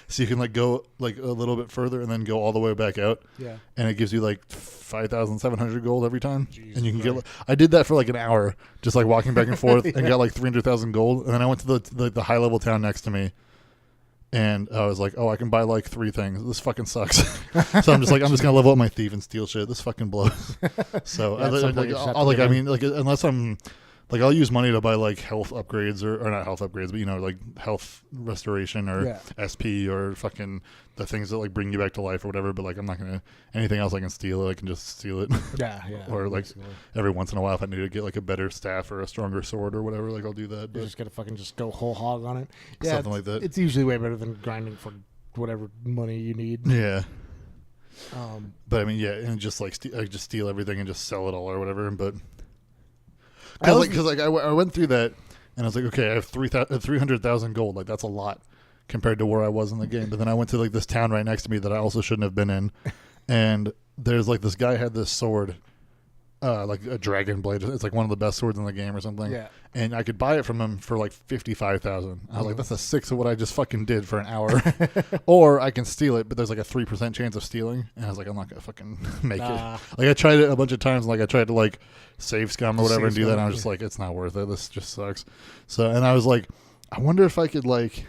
So you can like go like a little bit further and then go all the way back out. Yeah. And it gives you like 5,700 gold every time. Jesus and you can Christ. I did that for like an hour just like walking back and forth and got like 300,000 gold. And then I went to the high level town next to me. And I was like, oh, I can buy like 3 things. This fucking sucks. So I'm just going to level up my thief and steal shit. This fucking blows. So Yeah, at some point you just have to like, get I in. mean, like unless I'm like, I'll use money to buy like health upgrades or not health upgrades, but you know, like health restoration or SP or fucking the things that like bring you back to life or whatever. But like, I'm not going to, anything else I can steal it, I can just steal it. Yeah. Or like basically. every once in a while, if I need to get like a better staff or a stronger sword or whatever, like I'll do that. You're But just gonna fucking just go whole hog on it. Yeah, something like that. It's usually way better than grinding for whatever money you need. Yeah. But I mean, yeah, and just like I just steal everything and just sell it all or whatever. But I because I went through that and I was like, okay, I have 300,000 gold. Like that's a lot compared to where I was in the game. But then I went to like this town right next to me that I also shouldn't have been in, and there's like this guy had this sword, like a dragon blade. It's like one of the best swords in the game or something. Yeah. And I could buy it from him for like 55,000. I was like, that's a sixth of what I just fucking did for an hour. Or I can steal it, but there's like a 3% chance of stealing. And I was like, I'm not gonna fucking make it. Like I tried it a bunch of times. Like I tried to like save scum or whatever and do that. And I was just like, it's not worth it. This just sucks. So, and I was like, I wonder if I could like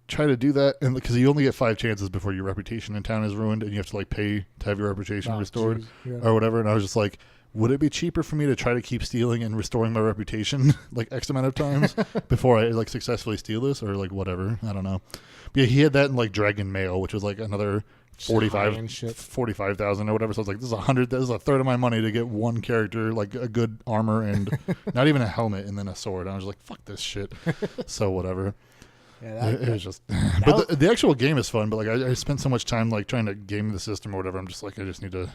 try to do that, and because you only get 5 chances before your reputation in town is ruined, and you have to like pay to have your reputation restored or whatever. And I was just like, would it be cheaper for me to try to keep stealing and restoring my reputation like X amount of times before I like successfully steal this, or like whatever? I don't know. But yeah, he had that in like Dragon Mail, which was like another 45,000 or whatever. So I was like, this is a third of my money to get one character, like a good armor and not even a helmet and then a sword. And I was like, fuck this shit. So whatever. Yeah, It was just, but the actual game is fun. But like I spent so much time like trying to game the system or whatever. I'm just like, I just need to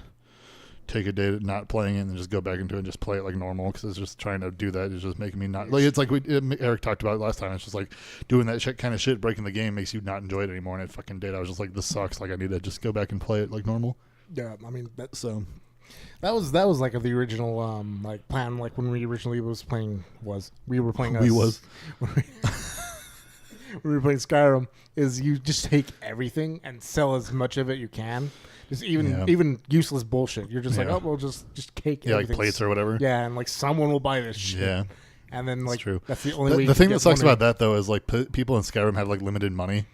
take a day to not playing it and just go back into it and just play it like normal, because it's just trying to do that is just making me not like, it's like Eric talked about it last time. It's just like doing that kind of shit, breaking the game makes you not enjoy it anymore, and it fucking did. I was just like, this sucks. Like I need to just go back and play it like normal. Yeah, I mean that was like the original like plan. Like when we originally we were playing when we were playing Skyrim, is you just take everything and sell as much of it you can. Just even useless bullshit. You're just like, oh, well, just cake. Yeah, like plates or whatever. Yeah, and like someone will buy this shit. Yeah, and then like true. That's the only way. The thing that sucks about that though is like people in Skyrim have like limited money.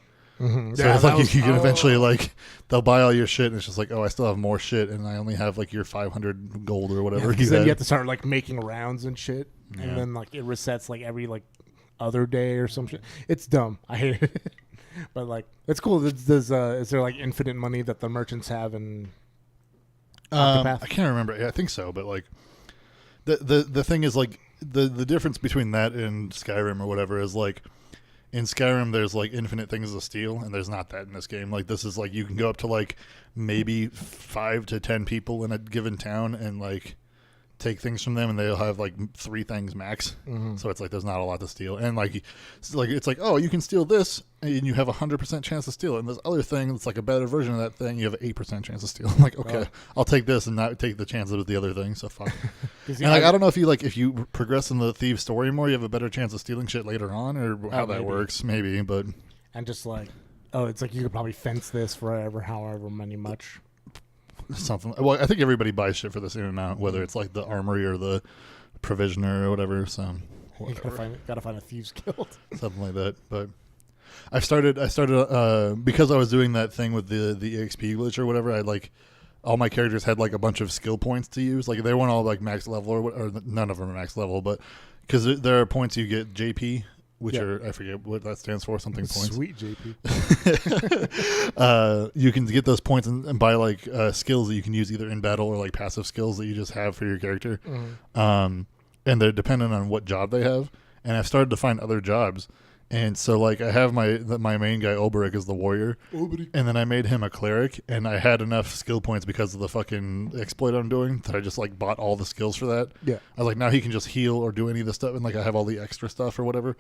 Mm-hmm. So it's like you can eventually like they'll buy all your shit and it's just like, oh, I still have more shit and I only have like your 500 gold or whatever. Because then you have to start like making rounds and shit, and then like it resets like every like other day or some shit. It's dumb. I hate it. But like it's cool. Is there like infinite money that the merchants have in Octopath? I can't remember. Yeah, I think so. But like the thing is like the difference between that and Skyrim or whatever is like in Skyrim there's like infinite things to steal, and there's not that in this game. Like this is like you can go up to like maybe 5 to 10 people in a given town and like take things from them, and they'll have like 3 things max. So it's like there's not a lot to steal, and like it's like oh, you can steal this and you have 100% chance to steal it, and this other thing that's like a better version of that thing, you have an 8% chance to steal. I'm like, okay, I'll take this and not take the chances with the other thing. So fuck. And like I don't know if you progress in the Thieves story more, you have a better chance of stealing shit later on, or how that works, maybe. But and just like it's like you could probably fence this forever, however much. Something. Well, I think everybody buys shit for the same amount, whether it's like the armory or the provisioner or whatever. So you gotta find a thieves guild, something like that. But I started because I was doing that thing with the EXP glitch or whatever. I like all my characters had like a bunch of skill points to use. Like they weren't all like max level or none of them are max level, but because there are points you get JP. Which are, I forget what that stands for, something points. Sweet JP. You can get those points and buy like skills that you can use either in battle or like passive skills that you just have for your character. And they're dependent on what job they have. And I've started to find other jobs. And so like I have my main guy, Oberic, is the warrior. And then I made him a cleric, and I had enough skill points because of the fucking exploit I'm doing that I just like bought all the skills for that. Yeah. I was like, now he can just heal or do any of this stuff, and like I have all the extra stuff or whatever.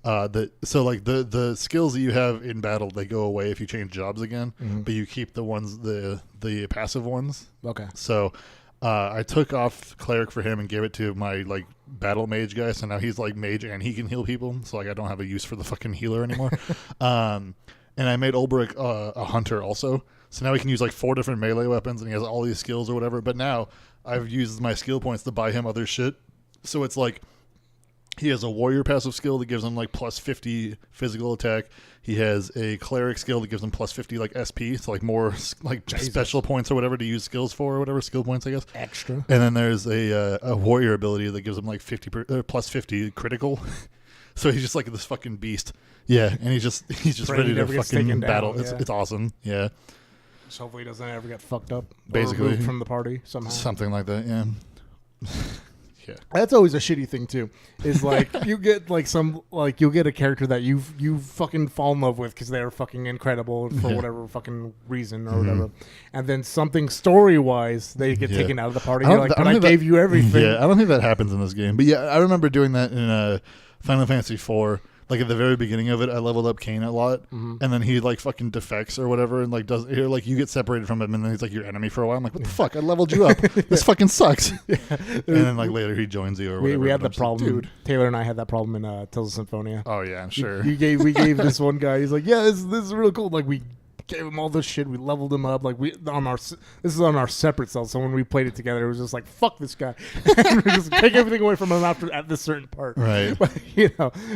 So like the skills that you have in battle, they go away if you change jobs again, but you keep the ones the passive ones. Okay. So I took off cleric for him and gave it to my like battle mage guy. So now he's like mage and he can heal people. So like I don't have a use for the fucking healer anymore. And I made Ulbrich a hunter also. So now he can use like 4 different melee weapons, and he has all these skills or whatever. But now I've used my skill points to buy him other shit. So it's like he has a warrior passive skill that gives him like plus 50 physical attack. He has a cleric skill that gives him plus 50 like SP, so like more like special points or whatever to use skills for or whatever, skill points I guess. Extra. And then there's a warrior ability that gives him like plus 50 critical. So he's just like this fucking beast. Yeah, and he's just ready to fucking battle. Down, It's awesome. Yeah. So hopefully he doesn't ever get fucked up. Basically or removed from the party somehow. Something like that. Yeah. Yeah. That's always a shitty thing too. Is like you get like you'll get a character that you fucking fall in love with because they're fucking incredible for whatever fucking reason or whatever, and then something story wise they get taken out of the party. You're like, but I gave you everything. Yeah, I don't think that happens in this game, but yeah, I remember doing that in Final Fantasy IV. Like at the very beginning of it, I leveled up Kain a lot, and then he like fucking defects or whatever, and like like you get separated from him, and then he's like your enemy for a while. I'm like, what the fuck? I leveled you up. This fucking sucks. And then like later he joins you or whatever. We had the problem, like, dude. Taylor and I had that problem in Tales of Symphonia. Oh yeah, I'm sure. We gave this one guy. He's like, yeah, this is really cool. Like we gave him all this shit. We leveled him up. Like this is on our separate cells. So when we played it together, it was just like, fuck this guy. And we just take everything away from him at this certain part. Right. But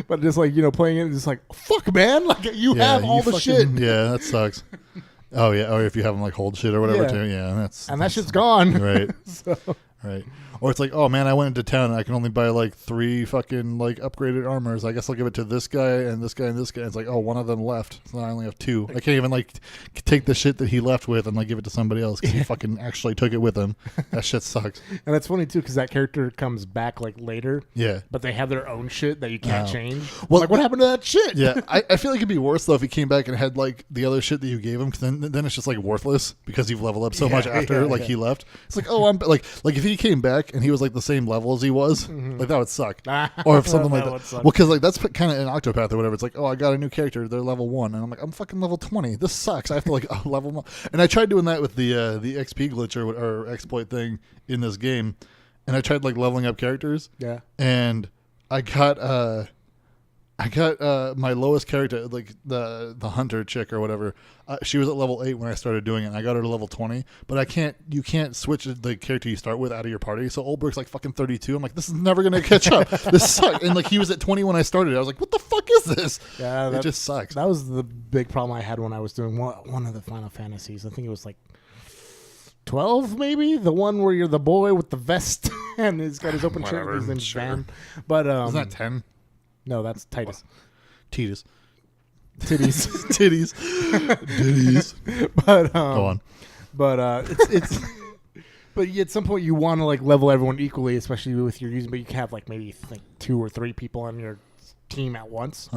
but just like playing it, it's like, fuck man, like you have all the shit. Yeah, that sucks. Oh yeah. Or if you have them like hold shit or whatever too. Yeah, that shit's gone. Right. Right. Or it's like, oh man, I went into town and I can only buy like 3 fucking like upgraded armors. I guess I'll give it to this guy and this guy and this guy. It's like, oh, one of them left, so I only have 2. I can't even like take the shit that he left with and like give it to somebody else because he fucking actually took it with him. That shit sucks. And that's funny too because that character comes back like later. Yeah. But they have their own shit that you can't change. Well, like what happened to that shit? Yeah. I feel like it'd be worse though if he came back and had like the other shit that you gave him, because then it's just like worthless because you've leveled up so much after he left. It's like, oh, I'm like if he came back and he was like the same level as he was, like that would suck. Or if something like that. Well, because like that's kind of an Octopath or whatever. It's like, oh, I got a new character. They're level 1, and I'm like, I'm fucking level 20. This sucks. I have to like level 1. And I tried doing that with the XP glitch or exploit thing in this game, and I tried like leveling up characters. Yeah. And I got my lowest character, like the hunter chick or whatever. She was at level 8 when I started doing it, and I got her to level 20. But you can't switch the character you start with out of your party. So Ulbricht's like fucking 32. I'm like, this is never gonna catch up. This sucks. And like he was at 20 when I started. I was like, what the fuck is this? Yeah, it just sucks. That was the big problem I had when I was doing one of the Final Fantasies. I think it was like 12, maybe, the one where you're the boy with the vest and he's got his open shirt. His name's Van. But isn't that 10? No, that's Titus. Titus. Titties. Titties. But go on. But it's But at some point you want to like level everyone equally, especially with your using. But you can have like maybe like 2 or 3 people on your team at once.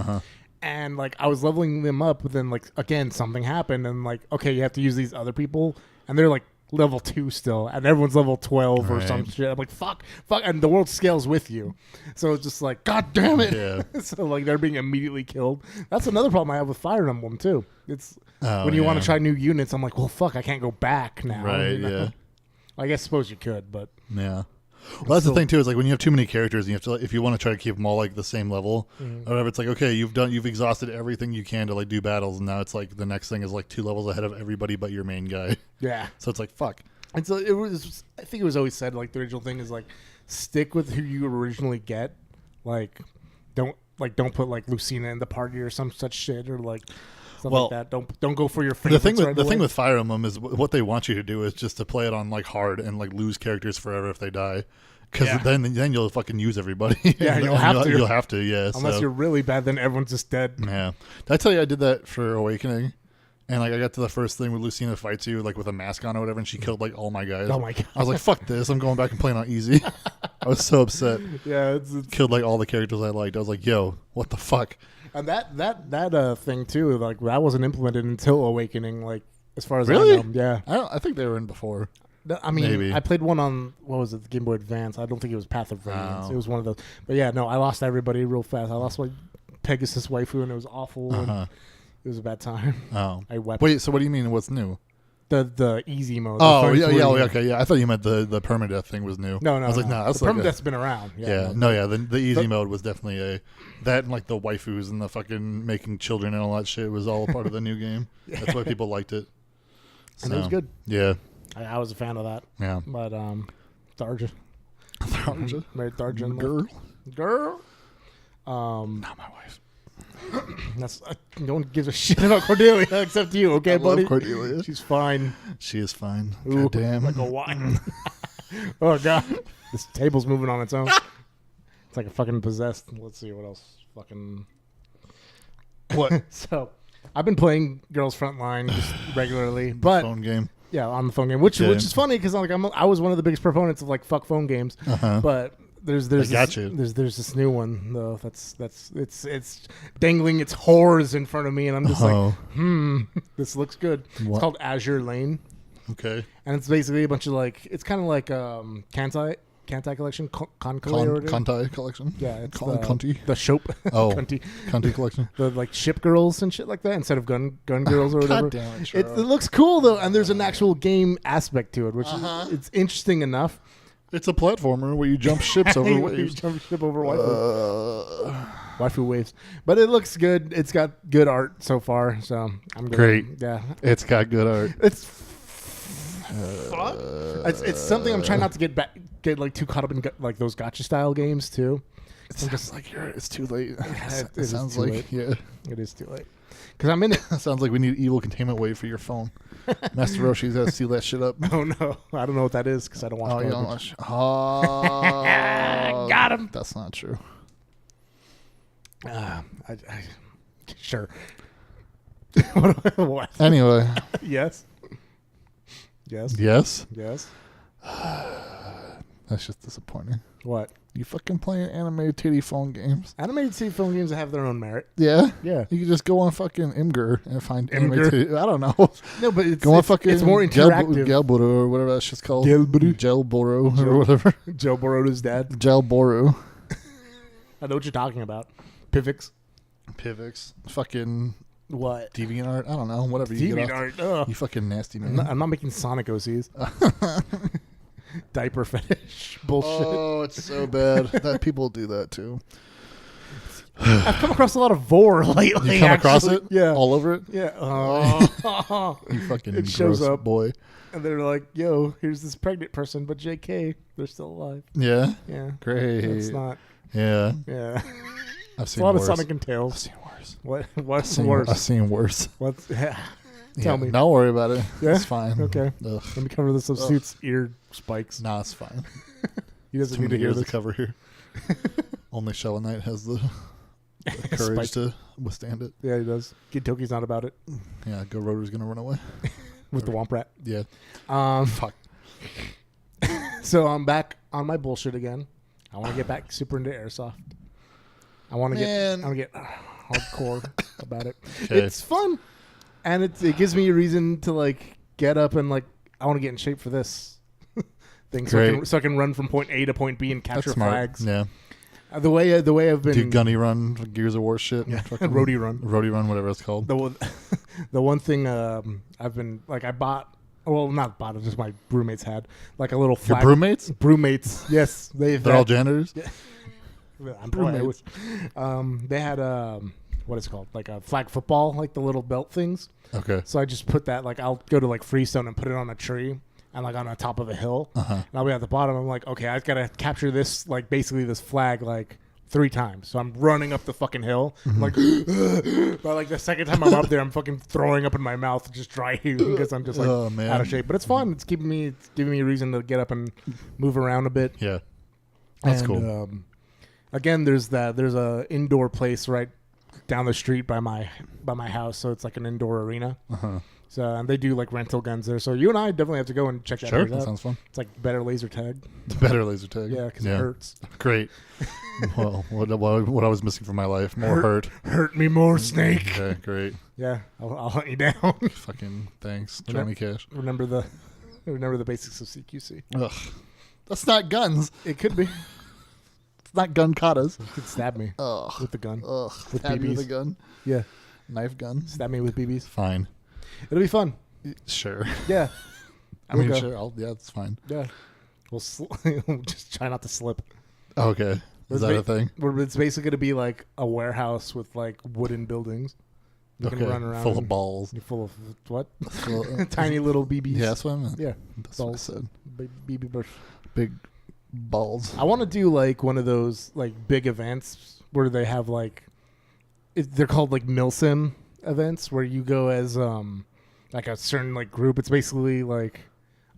And like I was leveling them up, but then like again something happened, and like okay, you have to use these other people, and they're like level 2 still, and everyone's level 12 or some shit. I'm like fuck, and the world scales with you, so it's just like god damn it. Yeah. So like they're being immediately killed. That's another problem I have with Fire Emblem too. It's when you want to try new units, I'm like, well fuck, I can't go back now. Right. You know? Yeah. I suppose you could, but yeah. Well, that's the thing too. Is like when you have too many characters, and you have to, if you want to try to keep them all like the same level, or whatever. It's like okay, you've exhausted everything you can to like do battles, and now it's like the next thing is like 2 levels ahead of everybody but your main guy. Yeah. So it's like fuck. And so it was. I think it was always said like the original thing is like stick with who you originally get. Like don't put like Lucina in the party or some such shit or like. Like that. Don't go for your favorites. The thing with Fire Emblem is what they want you to do is just to play it on like hard and like lose characters forever if they die, because then you'll fucking use everybody. Yeah, you'll have to. Yeah, unless you're really bad, then everyone's just dead. Yeah, did I tell you I did that for Awakening? And like I got to the first thing where Lucina fights you like with a mask on or whatever, and she killed like all my guys. Oh my god! I was like, fuck this! I'm going back and playing on easy. I was so upset. Yeah, it's killed like all the characters I liked. I was like, yo, what the fuck? And that thing too, like that wasn't implemented until Awakening. Like as far as really, I know, yeah. I think they were in before. I mean, maybe. I played one on what was it, the Game Boy Advance. I don't think it was Path of Radiance. It was one of those. But yeah, no, I lost everybody real fast. I lost my Pegasus waifu, and it was awful. And it was a bad time. Oh, I wept. Wait, so what do you mean? What's new? The easy mode. Oh yeah, okay, yeah. I thought you meant the permadeath thing was new. No, I was like, no, that's the like permadeath's been around. The easy mode was definitely that and like the waifus and the fucking making children and all that shit was all part of the new game. Yeah. That's why people liked it. And it was good. Yeah, I was a fan of that. Yeah, but Tharja, married Tharja, girl, not my wife. That's no one gives a shit about Cordelia except you, okay, I buddy? love Cordelia. She's fine. She is fine. Ooh, God damn. like a wine. Oh god, this table's moving on its own. It's like a fucking possessed. Let's see what else. Fucking what? So, I've been playing Girls Frontline just regularly, but phone game. Yeah, on the phone game, which is funny because I was one of the biggest proponents of like fuck phone games, but. There's this new one though it's dangling its whores in front of me, and I'm just like, this looks good. What? It's called Azure Lane. Okay. And it's basically a bunch of like, it's kind of like Kantai collection, Kantai collection. Yeah, it's the shop. Oh, Kantai collection. The like ship girls and shit like that instead of gun girls or whatever. God damn it, it looks cool though, and there's an actual game aspect to it, which is it's interesting enough. It's a platformer where you jump ships over waves. You jump ship over waifu waves. But it looks good. It's got good art so far, so I'm great. Yeah, it's got good art. It's fun. It's something I'm trying not to get like too caught up in like those gacha style games too. It sounds like it's too late. It sounds like late. Yeah, it is too late. Because I'm in it. Sounds like we need evil containment wave for your phone. Master Roshi's got to seal that shit up. Oh no, I don't know what that is because I don't watch. Oh, you don't watch. Oh, got him. That's not true. Sure. What? Anyway. Yes. Yes. That's just disappointing. What? You fucking playing animated titty phone games. Animated titty phone games have their own merit. Yeah? Yeah. You can just go on fucking Imgur and find animated titty. I don't know. No, but it's more interactive. Gelboro or whatever that shit's called. Gelboro or whatever. Gelboro's dad. Gelboro. I know what you're talking about. Pivx. Fucking... What? DeviantArt? I don't know. Whatever you get off. You fucking nasty man. I'm not making Sonic OCs. Diaper fetish bullshit. Oh, it's so bad that people do that too. I've come across a lot of vor lately. You come across it? Yeah. All over it? Yeah. You fucking it shows gross up, boy. And they're like, yo, here's this pregnant person, but JK, they're still alive. Yeah? Yeah. Great. It's not. Yeah. Yeah. I've seen a lot worse. of Sonic and Tails. I've seen worse. What's worse? I've seen worse. What's... Tell me. Don't worry about it. Yeah? It's fine. Okay. Ugh. Let me cover this up. Suit's ear spikes. Nah, it's fine. He doesn't need to hear the this. cover here. Only Shovel Knight has the courage to withstand it. Yeah, he does. Kid Toki's not about it. Yeah, Go Rotor's gonna run away with the Womp Rat. Yeah. Fuck. So I'm back on my bullshit again. I want to get back super into airsoft. I want to get hardcore about it. Okay. It's fun, and it gives me a reason to like get up and like I want to get in shape for this thing, so I can run from point A to point B and capture flags. Yeah. The way I've been do gunny run, Gears of War shit, roadie run, whatever it's called. The one thing I've been like I bought. Well, not bought it, just my roommates had like a little flag. Your roommates? Roommates, yes, they're all janitors. Yeah. They had what is it called, like a flag football, like the little belt things. Okay. So I just put that, like I'll go to like Freestone and put it on a tree and like on the top of a hill, and I'll be at the bottom. I'm like, okay, I gotta capture this, like basically this flag like 3 times. So I'm running up the fucking hill, like, but like the second time I'm up there, I'm fucking throwing up in my mouth, just dry heaving because I'm just like out of shape. But it's fun. It's giving me a reason to get up and move around a bit. Yeah, that's cool. Again, there's a indoor place right down the street by my house, so it's like an indoor arena. So and they do like rental guns there. So you and I definitely have to go and check that out. That sounds fun. It's like better laser tag. Better laser tag. Yeah, because it hurts. Great. Well, what I was missing from my life? More hurt. Hurt me more, Snake. Okay, great. Yeah, I'll hunt you down. Fucking thanks, Johnny Cash. Remember the basics of CQC. Ugh, that's not guns. It could be. It's not gun katas. You could stab me with the gun. Ugh, with stab BBs. you with a gun. Yeah, knife gun. Stab me with BBs. Fine. It'll be fun. Sure. Yeah. I mean, sure. Yeah, it's fine. Yeah. We'll just try not to slip. Okay. Is that a thing? It's basically going to be like a warehouse with like wooden buildings. You can run around. Full of balls. You're full of what? Tiny little BBs. Yeah, that's what I meant. Yeah. That's what I said. BB burst. Big balls. I want to do like one of those like big events where they have like, they're called like milsim events where you go as like a certain like group. It's basically like,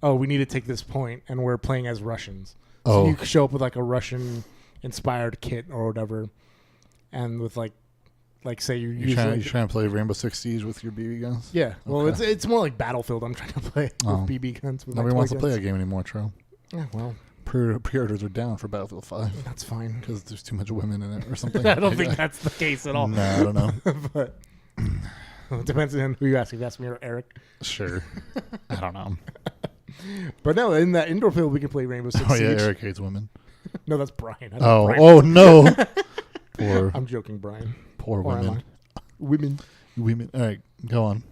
oh, we need to take this point and we're playing as Russians. So you show up with like a Russian inspired kit or whatever, and with like say you're trying to play Rainbow Six Siege with your BB guns. Yeah, well, it's more like Battlefield. I'm trying to play with BB guns. Nobody wants to play that game anymore, Tro. Yeah, well, pre-orders are down for Battlefield 5. That's fine because there's too much women in it or something. I don't think that's the case at all. No, I don't know. But it depends on who you ask. If you ask me or Eric, sure. I don't know. But no, in that indoor field we can play Rainbow Six Siege. Oh yeah, Eric hates women. No, that's Brian. Brian. Oh no. Poor. I'm joking, Brian. Poor women. Women. All right, go on.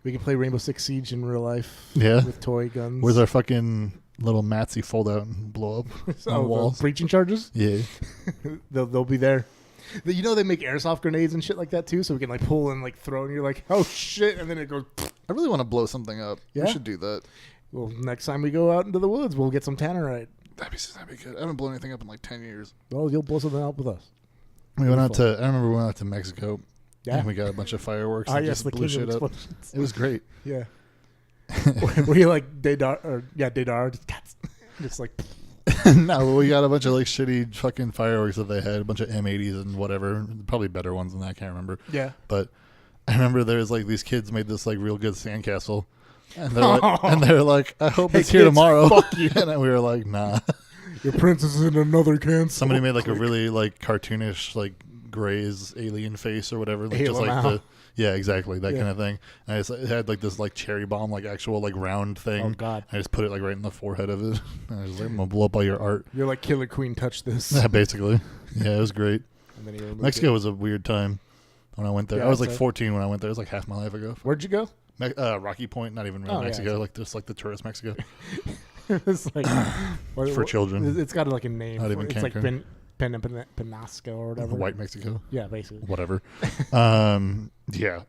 We can play Rainbow Six Siege in real life. Yeah. With toy guns. Where's our fucking little Matsy fold out and blow up on the walls? Breaching charges? Yeah. they'll be there. You know they make airsoft grenades and shit like that too, so we can like pull and like throw, and you're like, oh shit, and then it goes. I really want to blow something up. Yeah? We should do that. Well, next time we go out into the woods, we'll get some tannerite. That'd be good. I haven't blown anything up in like 10 years. Well, you'll blow something up with us. We went out to. I remember we went out to Mexico. Yeah. And we got a bunch of fireworks. And just blew shit up. It was great. Yeah. Were you like Dadar? Just like. No, we got a bunch of like shitty fucking fireworks that they had, a bunch of M80s and whatever, probably better ones than that. I can't remember. Yeah. But I remember there was like these kids made this like real good sandcastle, and they're like, I hope it's here tomorrow. Fuck you. And we were like, nah. Your princess is in another can. Somebody made like a really like cartoonish like Gray's alien face or whatever, like, just like the. Yeah, exactly. That kind of thing. And it had like this like cherry bomb, like actual like round thing. Oh God! I just put it like right in the forehead of it. And I was like, I'm gonna blow up all your art. You're like Killer Queen. Touch this. Yeah, basically. Yeah, it was great. And then Mexico was a weird time when I went there. Yeah, I was like 14 when I went there. It was like half my life ago. Where'd you go? Rocky Point, not even really Mexico. Yeah, like just like the tourist Mexico. It's like for children. It's got like a name. Not even it's like Penasco or whatever. White Mexico. Yeah, basically. Whatever. Yeah.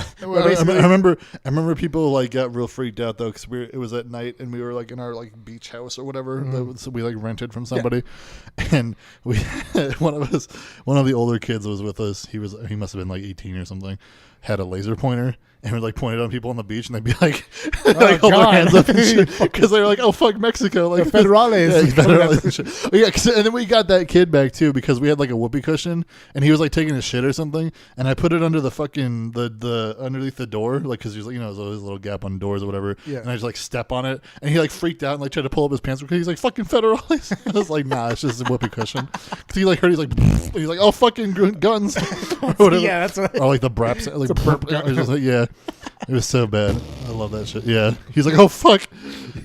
I remember people like got real freaked out though because it was at night and we were like in our like beach house or whatever so we like rented from somebody, and we one of the older kids was with us. He must have been like 18 or something, had a laser pointer and would like point it on people on the beach, and they'd be like, like hold their God. hands up and shit because they were like, "Oh fuck, Mexico!" Like The federales. Yeah, federales and shit. Oh, yeah, and then we got that kid back too because we had like a whoopee cushion, and he was like taking a shit or something, and I put it under the fucking the underneath the door, like because there's there's always a little gap on doors or whatever, Yeah. and I just like step on it, and he like freaked out and like tried to pull up his pants because he's like fucking federales. I was like, nah, it's just a whoopee cushion because he like heard he's like, oh fucking guns or whatever. Yeah, that's what. Or like the braps, like a burp it was just like, yeah, it was so bad. I love that shit. Yeah, he's like, oh fuck,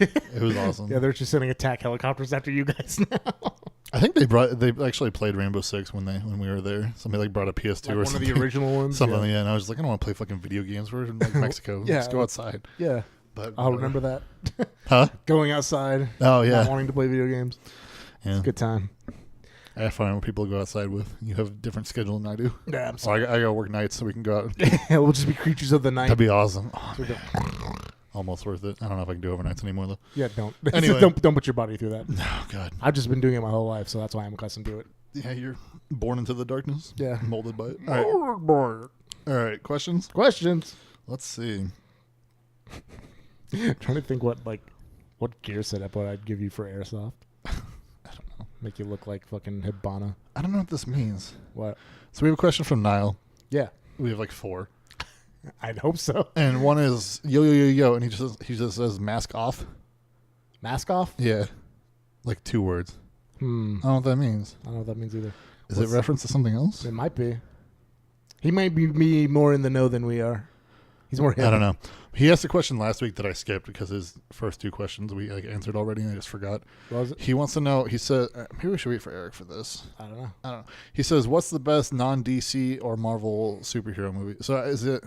it was awesome. Yeah, they're just sending attack helicopters after you guys now. I think they actually played Rainbow Six when we were there. Somebody like brought a PS2 Like or one something. of the original ones. Something, yeah. And I was just like, I don't want to play fucking video games. We're in like Mexico. Yeah. Let's go outside. Yeah, But I'll remember that. Huh? Going outside, Oh not yeah. wanting to play video games. Yeah. Good time. I find what people to go outside with. You have a different schedule than I do. Yeah, I'm So I gotta work nights so we can go out. we'll just be creatures of the night. That'd be awesome. Oh, So man. Almost worth it. I don't know if I can do overnights anymore though. yeah, don't. Anyway. don't put your body through that. Oh god. I've just been doing it my whole life, so that's why I'm accustomed to it. Yeah, you're born into the darkness. Yeah. Molded by it. All right. All right. Questions? Questions. Let's see. Trying to think what gear setup would I'd give you for airsoft. I don't know. Make you look like fucking Hibana. I don't know what this means. What? So we have a question from Niall. Yeah, We have like 4. I'd hope so. And one is yo yo yo yo, and he just says mask off. Mask off? Yeah, like 2 words. I don't know what that means. I don't know what that means either. Is it reference to something else? It might be. He might be more in the know than we are. He's more hip. I don't know. He asked a question last week that I skipped because his first 2 questions we like answered already, and I just forgot. What was it? He wants to know. He said, maybe we should wait for Eric for this. I don't know. I don't know. He says, "What's the best non-DC or Marvel superhero movie?" So is it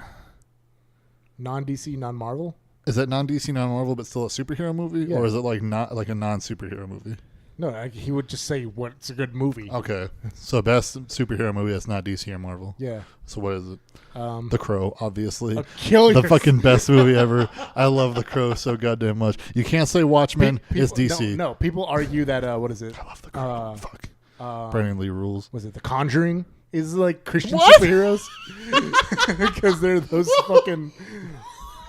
Non-DC, non-Marvel? is it non-DC, non-Marvel, but still a superhero movie, Yeah. or is it like not like a non-superhero movie? No, he would just say what's a good movie. Okay, so best superhero movie that's not DC or Marvel. Yeah. So what is it? The Crow, obviously. Kill The your- fucking best movie ever. I love The Crow so goddamn much. You can't say Watchmen. It's DC. No, people argue that what is it? I love The Crow. Fuck. Brandon Lee rules. Was it The Conjuring? Is like Christian What? superheroes? Because they're those fucking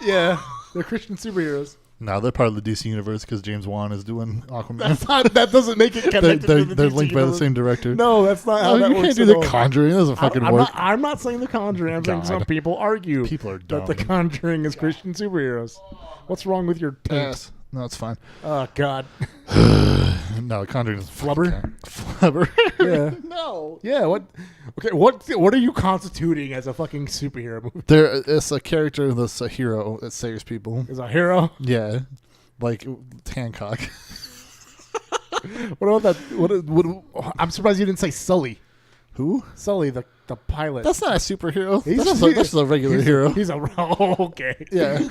yeah, they're Christian superheroes. No, they're part of the DC universe because James Wan is doing Aquaman. That's not. That doesn't make it connected. to the they're DC linked by the universe. same director. No, that's not how Oh, that you works. can't do at The all. Conjuring. That doesn't fucking I'm work. I'm not saying The Conjuring. I'm saying some God. people argue People are dumb. that The Conjuring is Christian superheroes. What's wrong with your taint? Yes. No, it's fine. Oh God. No, The Conjuring is Flubber? Flubber. Yeah. No. Yeah. What? Okay. What are you constituting as a fucking superhero movie? It's a character that's a hero that saves people. Is a hero? Yeah. Like Hancock. What about that? What? I'm surprised you didn't say Sully. Who? Sully, the pilot. That's not a superhero. He's That's a- just a regular hero. He's a okay. Yeah.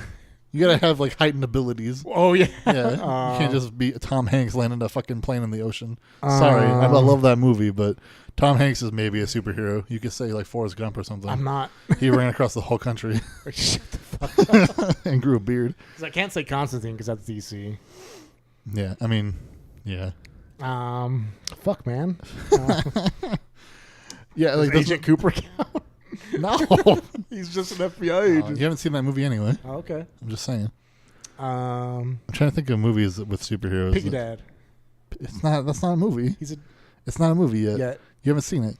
You gotta have like heightened abilities. Oh yeah. Yeah. You can't just be Tom Hanks landing a fucking plane in the ocean. Sorry. I love that movie, but Tom Hanks is maybe a superhero. You could say like Forrest Gump or something. I'm not. He ran across the whole country Shut the fuck up. and grew a beard. 'Cause I can't say Constantine because that's DC. Yeah. I mean, yeah. Fuck man. Yeah, like Does Agent Cooper count? no. He's just an FBI agent. You haven't seen that movie anyway. Oh, okay. I'm just saying. Um, I'm trying to think of movies with superheroes. Piggy Dad. It's not. That's not a movie. He's a It's not a movie yet. yeah. You haven't seen it.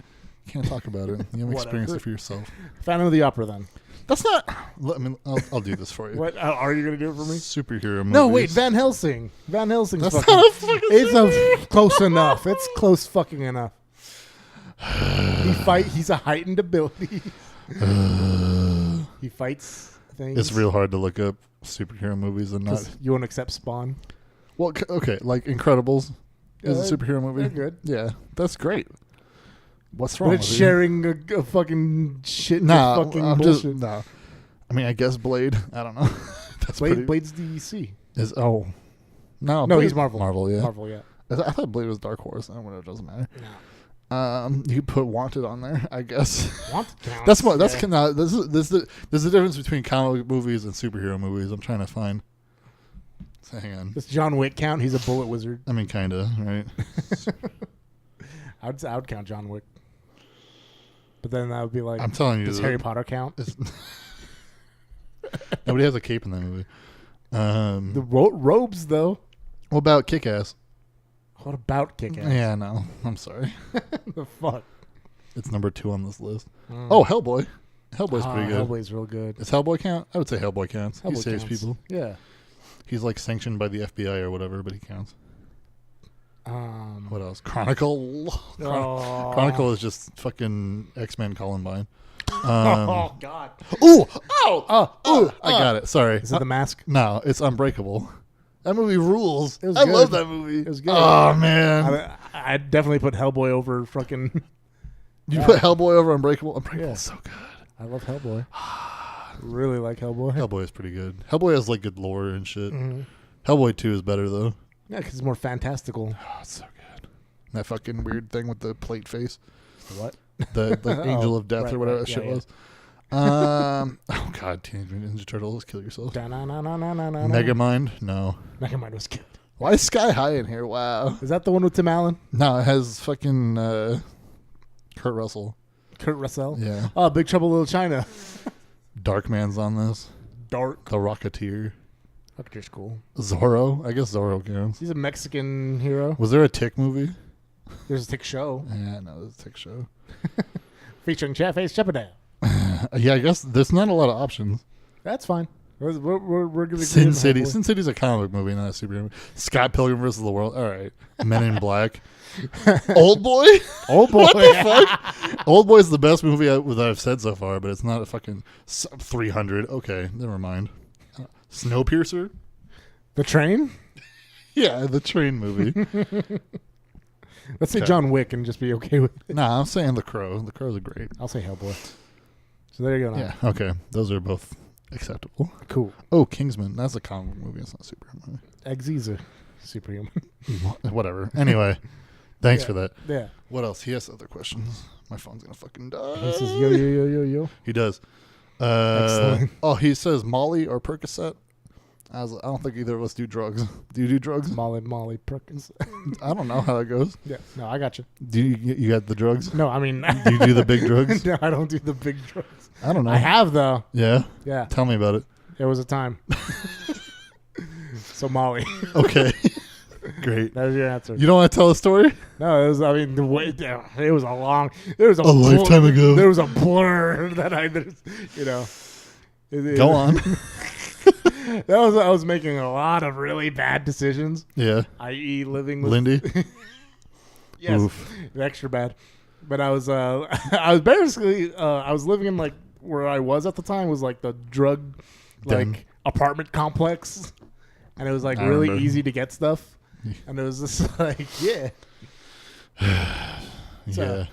You can't talk about it. You haven't experienced Whatever. it for yourself. Phantom of the Opera. Then That's not. I'll do this for you. what are you gonna do it for me? Superhero movies. No, wait, Van Helsing. Van Helsing's That's fucking. not a fucking It's superhero. close enough. It's close fucking enough. He's a heightened ability. He fights things. It's real hard to look up superhero movies and not. 'Cause you won't accept Spawn. Well, okay, like Incredibles is Yeah, a superhero movie. they're good. Yeah, that's great. What's wrong? But it's with you? sharing a fucking shit. Nah, fucking I'm bullshit. just no. I mean, I guess Blade. I don't know. That's pretty. Blade's DC. Is no. No, Blade- he's Marvel. Marvel, yeah. Marvel, yeah. I thought Blade was Dark Horse. I don't know. It doesn't matter. No. You could put Wanted on there, I guess. Wanted counts. That's what. That's yeah. no, there's a difference between comic movies and superhero movies. I'm trying to find. So hang on. Does John Wick count? He's a bullet wizard. I mean, kinda, right? I would count John Wick. But then that would be like, I'm telling you, does that Harry Potter count? it's- Nobody has a cape in that movie. The robes, though. What about Kick-Ass? What about Kick-Ass? Yeah, no. I'm sorry. The fuck? It's number 2 on this list. Oh, Hellboy. Hellboy's pretty good. Hellboy's real good. Does Hellboy count? I would say Hellboy counts. He saves counts. people. Yeah. He's like sanctioned by the FBI or whatever, but he counts. What else? Chronicle. Chronicle is just fucking X-Men Columbine. Oh God. Ooh! Oh! I got it. Sorry. Is it The Mask? No, it's Unbreakable. That movie rules. It was I good. love that movie. It was good. Oh man. I definitely put Hellboy over fucking. You put Hellboy over Unbreakable? Unbreakable's so good. I love Hellboy. Really like Hellboy. Hellboy is pretty good. Hellboy has like good lore and shit. Mm-hmm. Hellboy 2 is better though. Yeah, because it's more fantastical. Oh, it's so good. That fucking weird thing with the plate face. What? The Angel of Death right, or whatever right. that shit Yeah, was. Oh God, Teenage Mutant Ninja Turtles, kill yourself. Megamind? No. Megamind was good. Why is Sky High in here? Wow. Is that the one with Tim Allen? No, it has fucking Kurt Russell. Kurt Russell? Yeah. Oh, Big Trouble in Little China. Darkman's on this. Dark. The Rocketeer. Rocketeer's cool. Zorro? I guess Zorro counts. He's a Mexican hero. Was there a Tick movie? There's a Tick show. Yeah, no, there's a Tick show. Featuring Chatface Chippendale. Yeah, I guess there's not a lot of options. That's fine. We're going to Sin City. Sin City's a comic movie, not a superhero movie. Scott Pilgrim vs. the World. All right. Men in Black. Old Boy? Old Boy. What the fuck? Old Boy's the best movie that I've said so far, but it's not a fucking 300. Okay, never mind. Snowpiercer? The Train? Yeah, the train movie. Let's say Okay. John Wick and just be okay with it. Nah, I'm saying The Crow. The Crows are great. I'll say Hellboy. So there you go. Now. Yeah, okay. Those are both acceptable. Cool. Oh, Kingsman. That's a comic movie. It's not a superhero movie. Eggsy's a superhuman. Whatever. Anyway, thanks Yeah. for that. Yeah. What else? He has other questions. My phone's going to fucking die. He says yo, yo, yo, yo, yo. He does. Excellent. Oh, he says Molly or Percocet. I don't think either of us do drugs. Do you do drugs? Molly Perkins. I don't know how that goes. Yeah. No, I got you. Do you got the drugs? No, I mean. Do you do the big drugs? No, I don't do the big drugs. I don't know. I have, though. Yeah? Yeah. Tell me about it. There was a time. So Molly. Okay. Great. That was your answer. You don't want to tell a story? No, it was. I mean, the way it was a long. There was a lifetime ago. There was a blur that I, you know. Go on. I was making a lot of really bad decisions, Yeah. i.e., living with Lindy? Yes, Oof. extra bad. But I was basically I was living in like where I was at the time was like the drug Den. like apartment complex, and it was like I really remember. easy to get stuff, and it was just like yeah. So,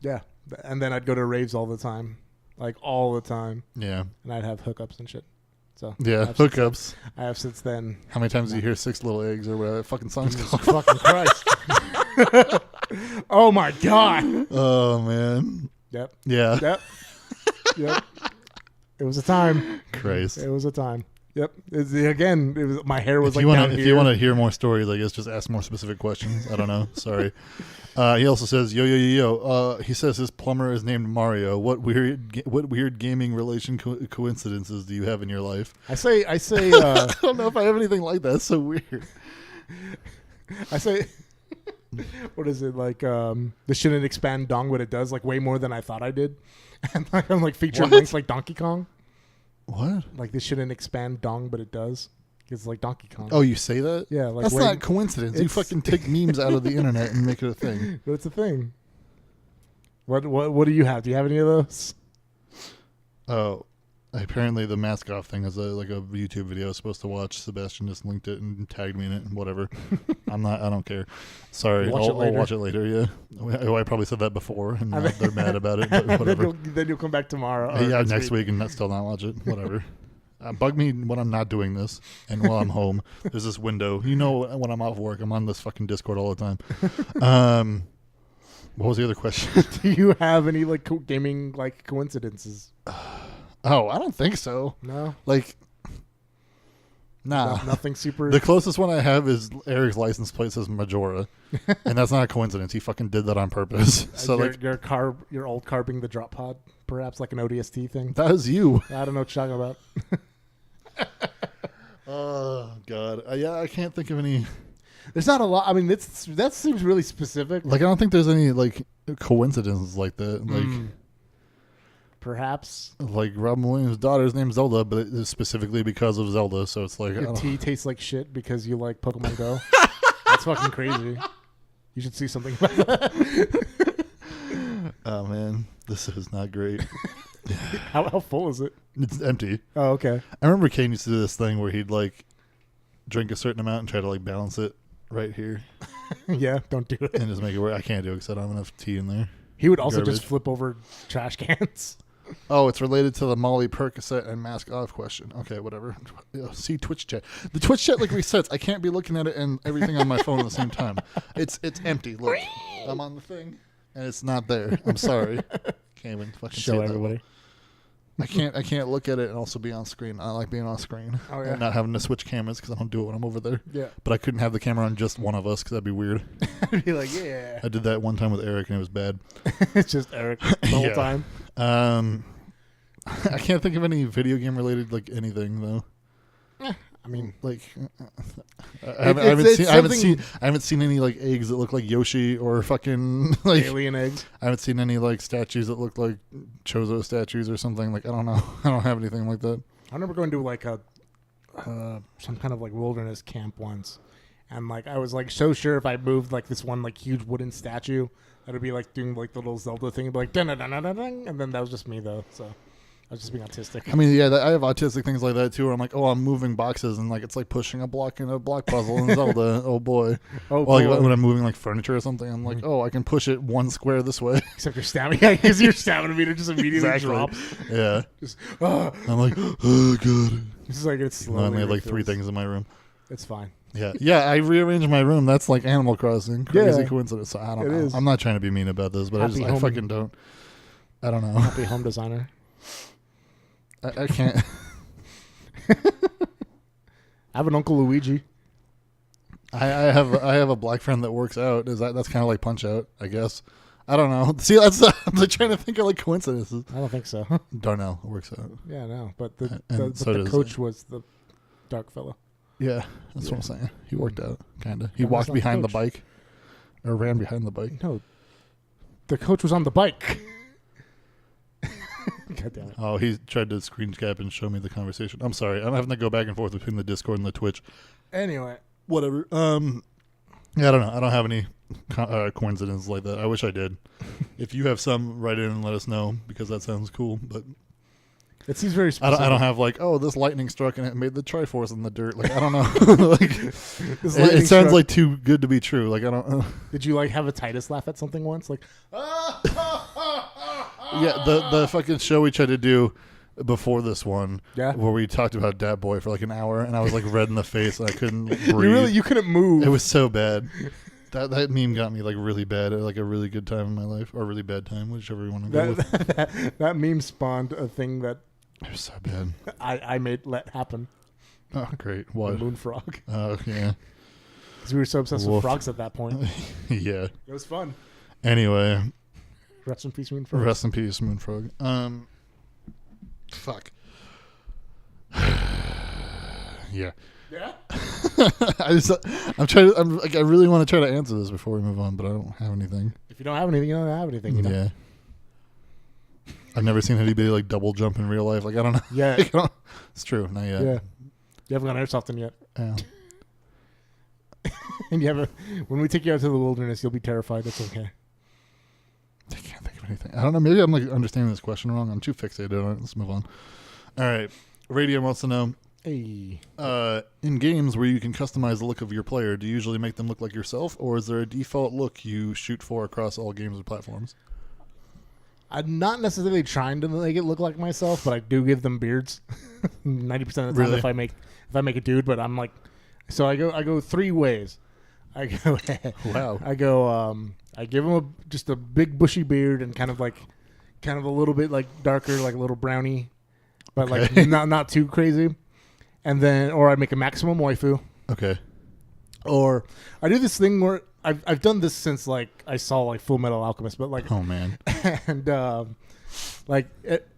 yeah, and then I'd go to raves all the time, like all the time, Yeah. and I'd have hookups and shit. So Yeah. I have Hookups. I have since then. How many times do you hear 6 Little Eggs or whatever that fucking song's Jesus called? fucking Christ! Oh my God! Oh, man. Yep. Yeah. Yep. Yep. It was a time. Christ. It was a time. Yep. Again, it was my hair was If like you wanna, down if here. you want to hear more stories, I guess just ask more specific questions. I don't know. Sorry. He also says, yo, yo, yo, yo. He says his plumber is named Mario. What weird gaming relation coincidences do you have in your life? I say. I don't know if I have anything like that. It's so weird. I say. What is it like? This shouldn't expand dong, but it does like way more than I thought I did. And like I'm like featuring What? links like Donkey Kong. What? Like this shouldn't expand dong, but it does. It's like Donkey Kong. Oh, you say that? yeah, like That's way, not coincidence. You it's- fucking take memes out of the internet and make it a thing. But it's a thing. What do you have? Do you have any of those? Oh, apparently the mask off thing is a YouTube video I was supposed to watch. Sebastian just linked it and tagged me in it and whatever. I don't care. Sorry. Watch it I'll later. watch it later, yeah. I probably said that before and now they're mad about it, but whatever. then you'll come back tomorrow. or Yeah, next week and still not watch it. Whatever. Bug me when I'm not doing this and while I'm home. There's this window. You know when I'm off work, I'm on this fucking Discord all the time. What was the other question? Do you have any like gaming like coincidences? Oh, I don't think so. No, Like, nah. nothing super. The closest one I have is Eric's license plate says Majora, and that's not a coincidence. He fucking did that on purpose. So your old car being the drop pod, perhaps like an ODST thing. that was you. I don't know what you're talking about. Oh God, yeah, I can't think of any. There's not a lot. I mean, that seems really specific. Like, I don't think there's any like coincidences like that. Like, perhaps like Robin Williams' daughter's name's Zelda, but it's specifically because of Zelda. So it's like your tea tastes like shit because you like Pokemon Go. That's fucking crazy. You should see something about that. Oh man, this is not great. How full is it? It's empty. Oh, okay. I remember Kane used to do this thing where he'd like drink a certain amount and try to like balance it right here. Yeah, don't do it. And just make it work. I can't do it because I don't have enough tea in there. He would also Garbage. just flip over trash cans. Oh, it's related to the Molly Percocet and mask off question. Okay, whatever. See Twitch chat. The Twitch chat like resets. I can't be looking at it and everything on my phone at the same time. It's empty. Look, I'm on the thing and it's not there. I'm sorry. Can't even fucking Show see everybody. That. I can't look at it and also be on screen. I like being on screen. Oh, yeah. And not having to switch cameras because I don't do it when I'm over there. Yeah. But I couldn't have the camera on just one of us because that'd be weird. I'd be like, yeah. I did that one time with Eric and it was bad. It's just Eric the whole Yeah. time. I can't think of any video game related like anything though. I mean, Like I it's haven't seen any like eggs that look like Yoshi or fucking like alien eggs. I haven't seen any like statues that look like Chozo statues or something. Like I don't know. I don't have anything like that. I remember going to like a some kind of like wilderness camp once, and like I was like so sure if I moved like this one like huge wooden statue, that would be like doing like the little Zelda thing, and be like dun dun dun dun dun, and then that was just me though. So I was just being autistic. I mean, yeah, I have autistic things like that too. Where I'm like, oh, I'm moving boxes, and like it's like pushing a block in a block puzzle in Zelda. Oh boy. Oh, Or, like boy. when I'm moving like furniture or something, I'm like, oh, I can push it one square this way. Except your stamina, yeah, because your stamina meter just immediately Exactly. drops. Yeah. Just, I'm like, oh god. it's like it's slowly. I only have like 3 refills. things in my room. It's fine. Yeah, yeah. I rearranged my room. That's like Animal Crossing. Crazy Yeah. coincidence. So I don't It know. is. I'm not trying to be mean about this, but Happy I home. fucking don't. I don't know. Happy home designer. I can't. I have an Uncle Luigi. I have a black friend that works out. That's kind of like Punch Out, I guess. I don't know. See, that's I'm like trying to think of like coincidences. I don't think so. Darnell works out. Yeah, no, but the And so the does- coach was the dark fella. Yeah, that's Yeah. what I'm saying. He worked out, kind of. He Yeah, that's walked not the behind the coach. bike, or ran behind the bike. No, the coach was on the bike. God damn it. Oh, he tried to screen cap and show me the conversation. I'm sorry. I'm having to go back and forth between the Discord and the Twitch. Anyway, Whatever. Yeah, I don't know. I don't have any coincidences like that. I wish I did. If you have some, write in and let us know because that sounds cool. But it seems very I specific. don't have like, oh, this lightning struck and it made the Triforce in the dirt. Like I don't know. Like This it lightning sounds struck- like too good to be true. Like I don't. Did you like have a Titus laugh at something once? Like, Yeah, the fucking show we tried to do before this one, Yeah. where we talked about Dat Boy for like an hour, and I was like red in the face and I couldn't breathe. you couldn't move. It was so bad. That meme got me like really bad at like a really good time in my life, or a really bad time, whichever you want to go with. that meme spawned a thing that It was so bad. I made let happen. Oh, great. The What? moon frog. Oh, yeah. Because we were so obsessed Woof. with frogs at that point. Yeah. It was fun. Anyway, Rest in peace, moon frog. rest in peace, Moonfrog. Fuck. Yeah. Yeah. I really want to try to answer this before we move on, but I don't have anything. If you don't have anything, you don't have anything. You know? Yeah. I've never seen anybody like double jump in real life. Like I don't know. Yeah. It's true. Not yet. Yeah. You haven't gone airsoft yet. Yeah. And you have when we take you out to the wilderness, you'll be terrified. It's okay. I can't think of anything. I don't know. Maybe I'm like understanding this question wrong. I'm too fixated on it. Let's move on. All right. Radiant wants to know, Hey. in games where you can customize the look of your player, do you usually make them look like yourself, or is there a default look you shoot for across all games and platforms? I'm not necessarily trying to make it look like myself, but I do give them beards. 90% of the time Really? if I make a dude, but I'm like, so I go 3 ways. I go Wow. I give him just a big bushy beard and kind of a little bit like darker, like a little brownie, but Okay. like not too crazy. And then, or I make a maximum waifu, Okay. or I do this thing where I've done this since like I saw like Full Metal Alchemist, but like Oh man. and like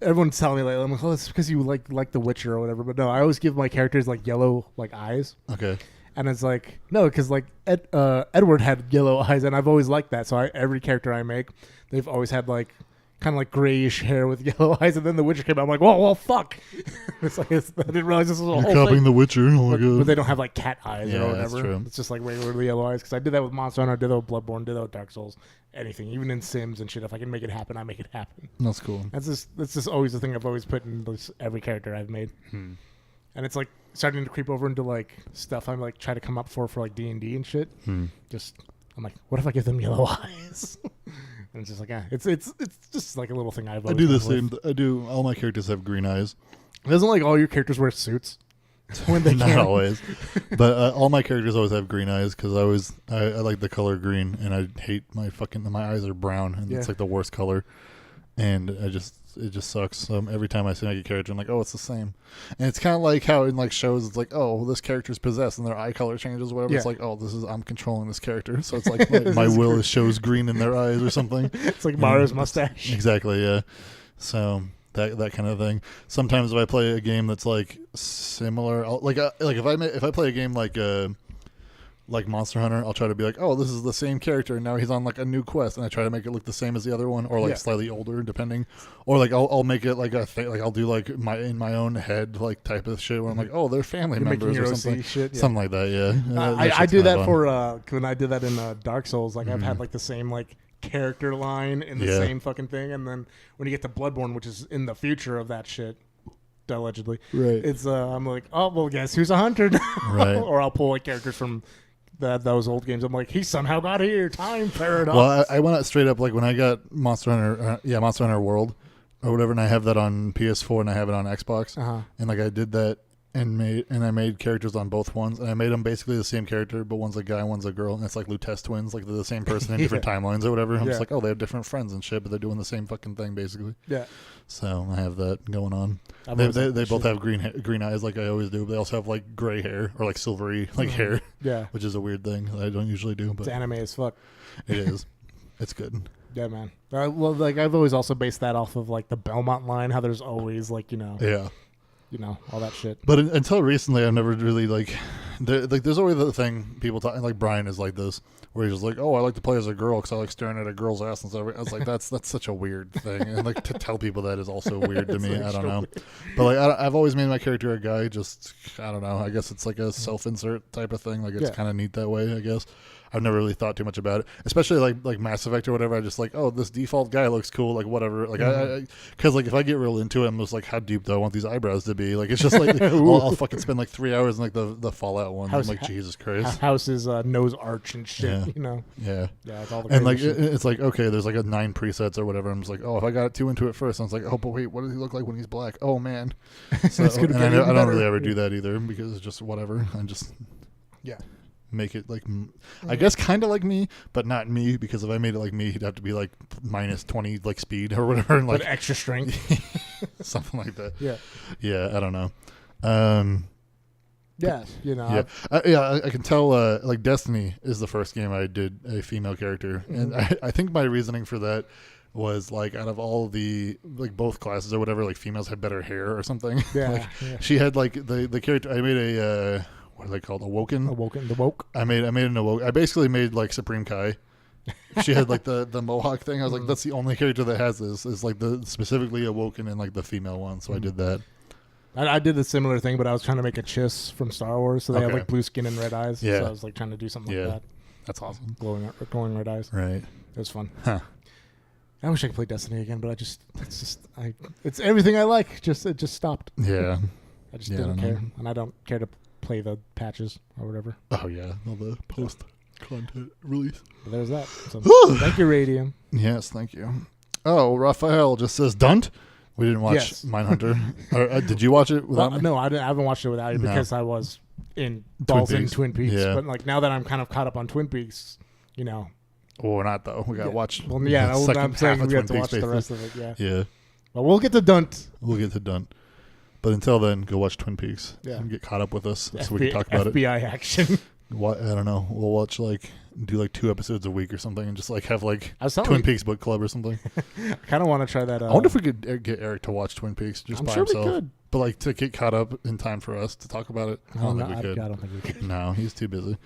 everyone's telling me like, I'm like, oh, it's because you like The Witcher or whatever. But no, I always give my characters like yellow like eyes. Okay. And it's like, no, because like Edward had yellow eyes, and I've always liked that. So every character I make, they've always had like kind of like grayish hair with yellow eyes. And then The Witcher came out, I'm like, well, fuck. It's like I didn't realize this was a whole You're copying thing. The Witcher. Oh my god. But they don't have like cat eyes or whatever. That's true. It's just like regular yellow eyes. Because I did that with Monster Hunter, did that with Bloodborne, did that with Dark Souls, anything, even in Sims and shit. If I can make it happen, I make it happen. That's cool. That's just always the thing I've always put in every character I've made. And it's like starting to creep over into like stuff I'm like try to come up for like D&D and shit. Just I'm like, what if I give them yellow eyes? And it's just like, it's just like a little thing I've. I do the same. I do. All my characters have green eyes. Doesn't like all your characters wear suits when they Not can? always, but all my characters always have green eyes because I like the color green, and I hate my eyes are brown, and it's like the worst color, and it just sucks. Every time I see like a character, I'm like, oh, it's the same. And it's kind of like how in like shows, it's like, oh, this character's possessed, and their eye color changes, or whatever. Yeah. It's like, oh, I'm controlling this character, so it's like my will shows green in their eyes or something. It's like Mario's mustache. Exactly, yeah. So that kind of thing. Sometimes if I play a game that's like similar, if I play a game like Monster Hunter, I'll try to be like, oh, this is the same character, and now he's on like a new quest, and I try to make it look the same as the other one, or like slightly older, depending, or like I'll make it like like I'll do like in my own head like type of shit where I'm like, oh, they're family members or something, something like that. Yeah, I do that for when I did that in Dark Souls. Like I've had like the same like character line in the same fucking thing, and then when you get to Bloodborne, which is in the future of that shit. Allegedly, right? It's I'm like, oh well, guess who's a hunter now? Right. Or I'll pull like characters from those old games. I'm like, he somehow got here. Time paradox. Well, I went out straight up like when I got Monster Hunter World or whatever, and I have that on PS4 and I have it on Xbox, and like I did that and I made characters on both ones, and I made them basically the same character, but one's a guy, one's a girl, and it's like Lutece twins, like they're the same person in different timelines or whatever. I'm just like, oh, they have different friends and shit, but they're doing the same fucking thing basically. Yeah. So I have that going on. They both have green eyes like I always do, but they also have like gray hair or like silvery like hair. Yeah. Which is a weird thing that I don't usually do. But it's anime as fuck. It is. It's good. Yeah, man. Well, like I've always also based that off of like the Belmont line, how there's always like, all that shit. But until recently, I've never really there's always the thing people talk like Brian is like this, where he's just like, oh, I like to play as a girl because I like staring at a girl's ass and stuff. I was like, that's such a weird thing, and like to tell people that is also weird to me. I don't know, but like I've always made my character a guy. Just I don't know. I guess it's like a self-insert type of thing. Like it's kind of neat that way. I guess. I've never really thought too much about it, especially like Mass Effect or whatever. I just like, oh, this default guy looks cool, like whatever. Like because like if I get real into it, I'm just like, how deep do I want these eyebrows to be? Like it's just like I'll fucking spend like 3 hours in like the Fallout one. I'm like, Jesus Christ, House's nose arch and shit. Yeah. It's all the and like shit. it's like okay, there's like a 9 presets or whatever. I'm just like, oh, if I got too into it first, I was like, oh, but wait, what does he look like when he's black? Oh man, so, and I don't really ever do that either because it's just whatever. I'm just make it like I guess kind of like me, but not me, because if I made it like me, he'd have to be like minus 20 like speed or whatever, and like with extra strength, something like that. I don't know. I can tell like Destiny is the first game I did a female character, and I think my reasoning for that was like out of all the like both classes or whatever, like females had better hair or something. She had like the character I made a what are they called? Awoken, the woke. I made an Awoken. I basically made like Supreme Kai. She had like the mohawk thing. I was like, that's the only character that has this. Is like the specifically Awoken and like the female one. So I did that. I did a similar thing, but I was trying to make a Chiss from Star Wars, so they have like blue skin and red eyes. So I was like trying to do something like that. That's awesome. Glowing red eyes. Right. It was fun. I wish I could play Destiny again, but it's everything I like. It just stopped. Yeah. I just didn't care, and I don't care to play the patches or whatever. Oh yeah, all the post content release. But there's that. So, thank you, Radium. Yes, thank you. Oh, Raphael just says Dunt. We didn't watch Mindhunter. Did you watch it without me? No, I haven't watched it without you because I was in Twin Peaks. Yeah. But like now that I'm kind of caught up on Twin Peaks, Well, we're not though. We gotta watch. Well, yeah, I'm saying we have to watch the rest of it. Yeah. But we'll get to Dunt. But until then, go watch Twin Peaks and get caught up with us so we can talk about it. FBI action. What, I don't know. We'll watch do 2 episodes a week or something, and just have I was telling Twin you- Peaks book club or something. I kind of want to try that. I wonder if we could get Eric to watch Twin Peaks just I'm by sure himself. we could. But to get caught up in time for us to talk about it, I don't think we could. I don't think we could. No, he's too busy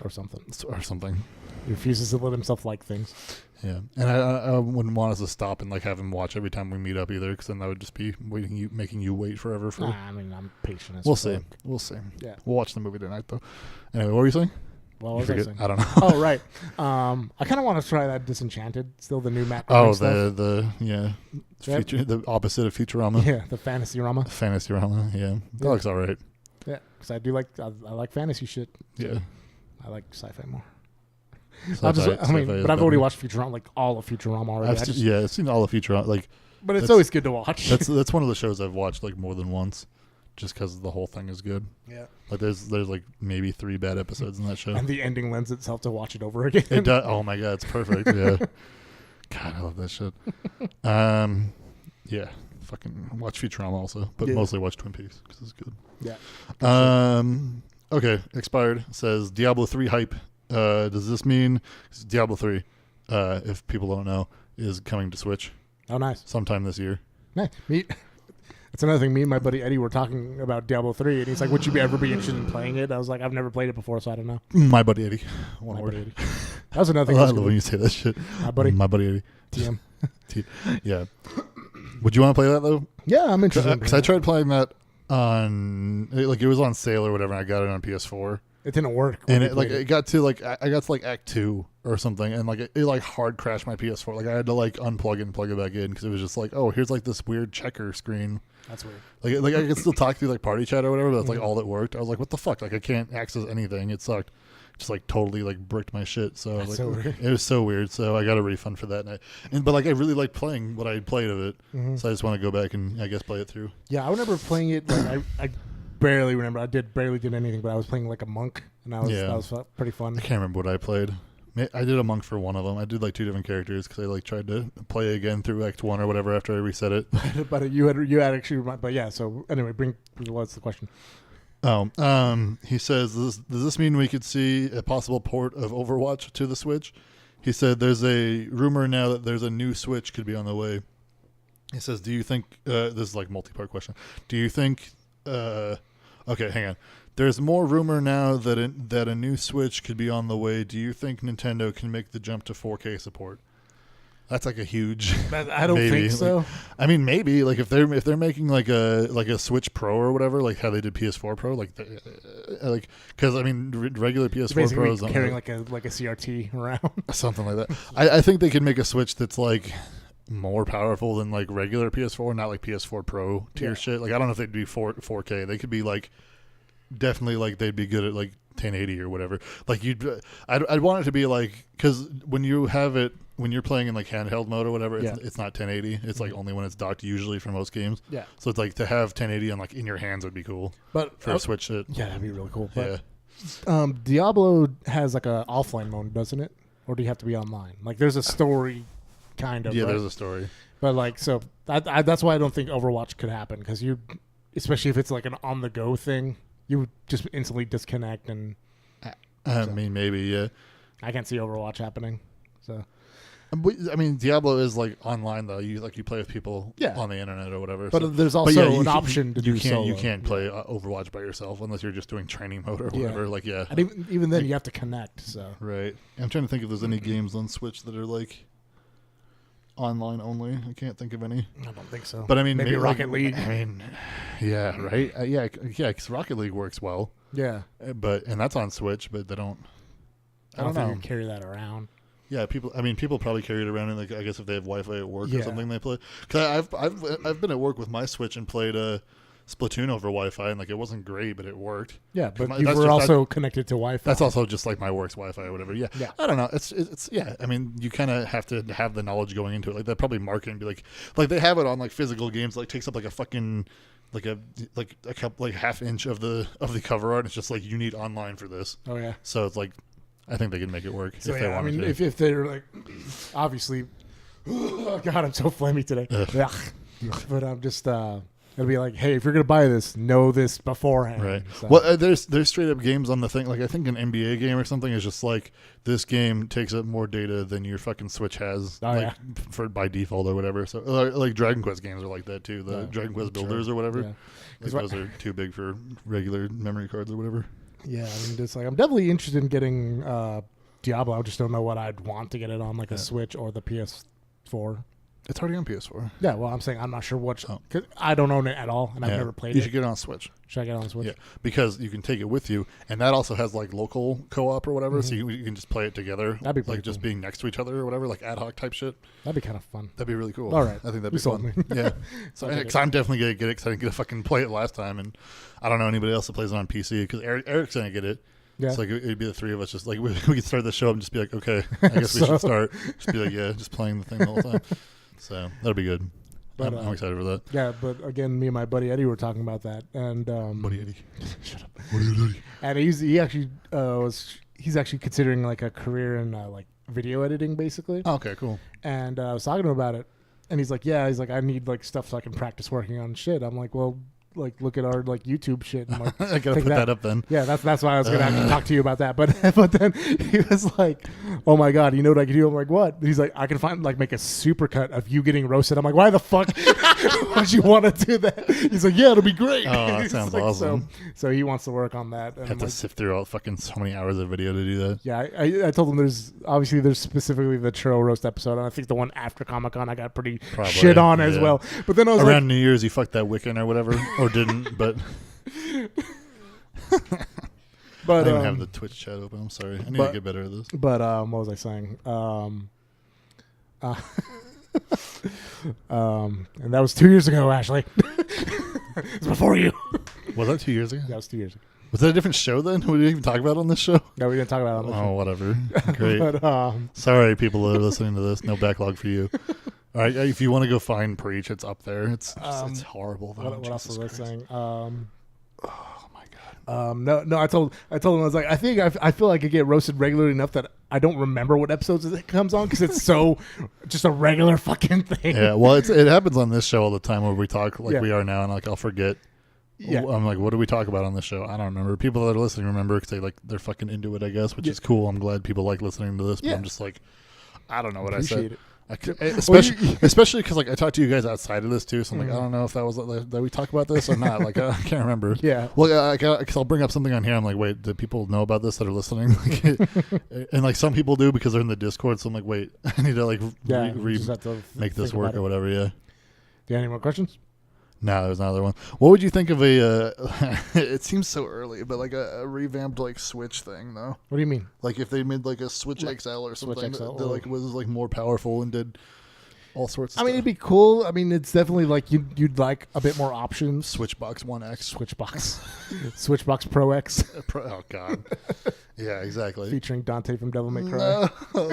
Or something. or something. He refuses to let himself like things. Yeah, and I wouldn't want us to stop and have him watch every time we meet up either, because then that would just be making you wait forever for. Nah, I mean, I'm patient as We'll fuck. see. We'll see. Yeah. We'll watch the movie tonight though. Anyway, what were you saying? Well, what was I saying? I don't know. Oh, right. I kind of want to try that Disenchanted. Still the new Matt. Oh, stuff. the Yep. the opposite of Futurama. Yeah, the fantasy-rama. Fantasy-rama. Yeah, that Yeah. looks all right. Yeah, because I like fantasy shit. Yeah. I like sci-fi more. Sci-fi But is I've already better. watched Futurama, all of Futurama already. I've seen all of Futurama. But it's that's- always good to watch. That's one of the shows I've watched more than once, just because the whole thing is good. Yeah. There's maybe 3 bad episodes in that show. And the ending lends itself to watch it over again. It does. Oh my god, it's perfect. Yeah. God, I love that shit. Yeah. Fucking watch Futurama also, but Yeah. mostly watch Twin Peaks because it's good. Yeah. Okay. Expired says Diablo 3 hype. Does this mean Diablo 3? If people don't know, is coming to Switch Oh, nice. sometime this year. Nice. That's another thing. Me and my buddy Eddie were talking about Diablo 3, and he's like, would you ever be interested in playing it? I was like, I've never played it before, so I don't know. My buddy Eddie. One My word. buddy Eddie. That was another thing. I I was love when you say that shit. My buddy. My buddy Eddie. TM. Yeah. Would you want to play that though? Yeah, I'm interested. in Because I playing tried playing that on it was on sale or whatever, and I got it on PS4. it didn't work. when And we played it got to I got to Act 2 or something, and it hard crashed my PS4. I had to unplug it and plug it back in because it was just oh, here's this weird checker screen. That's weird. I could still talk through party chat or whatever, but that's Mhm. all that worked. I was like, what the fuck? I can't access anything. It sucked. Just totally bricked my shit. So, That's so weird. It was so weird. So I got a refund for that. But I really liked playing what I had played of it. Mhm. So I just want to go back and I guess play it through. Yeah, I remember playing it. I barely remember. I barely did anything, but I was playing a monk, and that was pretty fun. I can't remember what I played. I did a monk for one of them. I did 2 different characters because I tried to play again through Act 1 or whatever after I reset it. But you had actually. But yeah. So anyway, what's the question? He says, does this mean we could see a possible port of Overwatch to the Switch? He said there's a rumor now that there's a new Switch could be on the way. He says, do you think, this is multi-part question. Do you think, okay, hang on. There's more rumor now that a new Switch could be on the way. Do you think Nintendo can make the jump to 4K support? That's a huge. I don't maybe. think so. I mean, maybe if they're making a Switch Pro or whatever, how they did PS4 Pro, because regular PS4 Basically Pros carrying like a CRT around. something like that. I think they could make a Switch that's more powerful than regular PS4, not PS4 Pro tier shit. I don't know if they'd be 4K. They could be definitely they'd be good at 1080 or whatever. I'd want it to be because when you have it. When you're playing in handheld mode or whatever, it's not 1080. It's only when it's docked usually for most games. Yeah. So it's to have 1080 on in your hands would be cool. But For a Switch shit. yeah, that'd be really cool. Yeah. But Diablo has a offline mode, doesn't it? Or do you have to be online? There's a story, kind of. Yeah, right? there's a story. But so that's why I don't think Overwatch could happen, because especially if it's an on the go thing, you would just instantly disconnect, and I mean, maybe, yeah. I can't see Overwatch happening. So. Diablo is online though. You play with people Yeah. on the internet or whatever. But there's But also yeah, an option to do solo. You can't play Overwatch by yourself unless you're just doing training mode or whatever. Yeah. And even then, you have to connect. So Right. I'm trying to think if there's any games on Switch that are online only. I can't think of any. I don't think so. But maybe Rocket League. Yeah, right. Yeah, because Rocket League works well. Yeah, And that's on Switch, but they don't. I don't think know. you can carry that around. Yeah, people probably carry it around, and I guess if they have Wi-Fi at work or Yeah. something, they play. Cause I've been at work with my Switch and played Splatoon over Wi-Fi, and it wasn't great, but it worked. Yeah, but my- you that's were just- also connected to Wi-Fi. That's also just my work's Wi-Fi or whatever. Yeah. Yeah. I don't know. It's yeah. You kind of have to have the knowledge going into it. They're probably marketing be they have it on physical games. Takes up a fucking a couple half inch of the cover art. And it's just you need online for this. Oh yeah. So it's I think they can make it work So if they yeah, want to. if they're obviously, oh God, I'm so flammy today. Ugh. Ugh. But I'm just It'll be like, hey, if you're gonna buy this, know this beforehand. Right. So. Well, there's straight up games on the thing. Like I think an NBA game or something is just like this game takes up more data than your fucking Switch has, for by default or whatever. So like Dragon Quest games are like that too. The Dragon Quest builders or whatever. Yeah. Like those are too big for regular memory cards or whatever. Yeah, I mean, just like I'm definitely interested in getting Diablo. I just don't know what I'd want to get it on, like a Switch or the PS4. It's already on PS4. Yeah, well, I'm saying I'm not sure what. Cause I don't own it at all, and I've never played it. You should get it on Switch. Should I get it on Switch? Yeah, because you can take it with you, and that also has like local co-op or whatever, so you can just play it together. That'd be like just being next to each other or whatever, like ad hoc type shit. That'd be kind of fun. That'd be really cool. All right, I think that'd be fun. Yeah, so Okay. I'm definitely gonna get it because I didn't get to fucking play it last time, and I don't know anybody else that plays it on PC because Eric's gonna get it. Yeah. It's like it'd be the three of us, just like we could start the show and just be like, okay, I guess we should start. Just be like, yeah, just playing the thing the whole time. So that'd be good. But, I'm excited for that. Yeah, but again, me and my buddy Eddie were talking about that, and buddy Eddie, shut up. Buddy Eddie. And he's actually considering like a career in like video editing, basically. Oh, okay, cool. And I was talking to him about it, and he's like, I need like stuff so I can practice working on shit. I'm like, well, like look at our like YouTube shit. And, like, I gotta put that up then. Yeah, that's why I was gonna actually talk to you about that. But then he was like, "Oh my god, you know what I can do?" I'm like, "What?" He's like, "I can make a supercut of you getting roasted." I'm like, "Why the fuck would you want to do that?" He's like, "Yeah, it'll be great." Oh, that sounds awesome. So he wants to work on that. And have to sift through all fucking so many hours of video to do that. Yeah, I told him there's specifically the churro roast episode, and I think the one after Comic-Con I got pretty shit on as well. But then I was around New Year's, you fucked that Wiccan or whatever, or didn't, but. But I don't even have the Twitch chat open. I'm sorry. I need to get better at this. But what was I saying? And that was 2 years ago, Ashley. It was before you. Was that 2 years ago? That was 2 years ago. Was that a different show then? We didn't even talk about it on this show? No, we didn't talk about it on this show. Oh, whatever. Great. But, sorry, people that are listening to this. No backlog for you. All right, if you want to go find Preach, it's up there. It's horrible. Though. What else was I saying? Oh my god. No. I told him I was like, I feel like I get roasted regularly enough that I don't remember what episodes it comes on because it's so just a regular fucking thing. Yeah, well, it happens on this show all the time where we talk like we are now, and like I'll forget. Yeah, I'm like, what do we talk about on this show? I don't remember. People that are listening remember because they're fucking into it, I guess, which is cool. I'm glad people like listening to this, but I'm just like, I don't know what I said. Especially because like I talked to you guys outside of this too, so I'm like, I don't know if that was that we talk about this or not. Like I can't remember. Yeah. Well, because I'll bring up something on here. I'm like, wait, do people know about this that are listening? And like some people do because they're in the Discord. So I'm like, wait, I need to like make this work or whatever. Yeah. Do you have any more questions? No, there's another one. What would you think of a? It seems so early, but like a revamped like Switch thing, though. What do you mean? Like if they made like a Switch XL or something that like was like more powerful and did all sorts of stuff. I mean, it'd be cool. I mean, it's definitely like you'd like a bit more options. Switchbox 1X. Switchbox Pro X. Oh God. Yeah, exactly. Featuring Dante from Devil May Cry. No.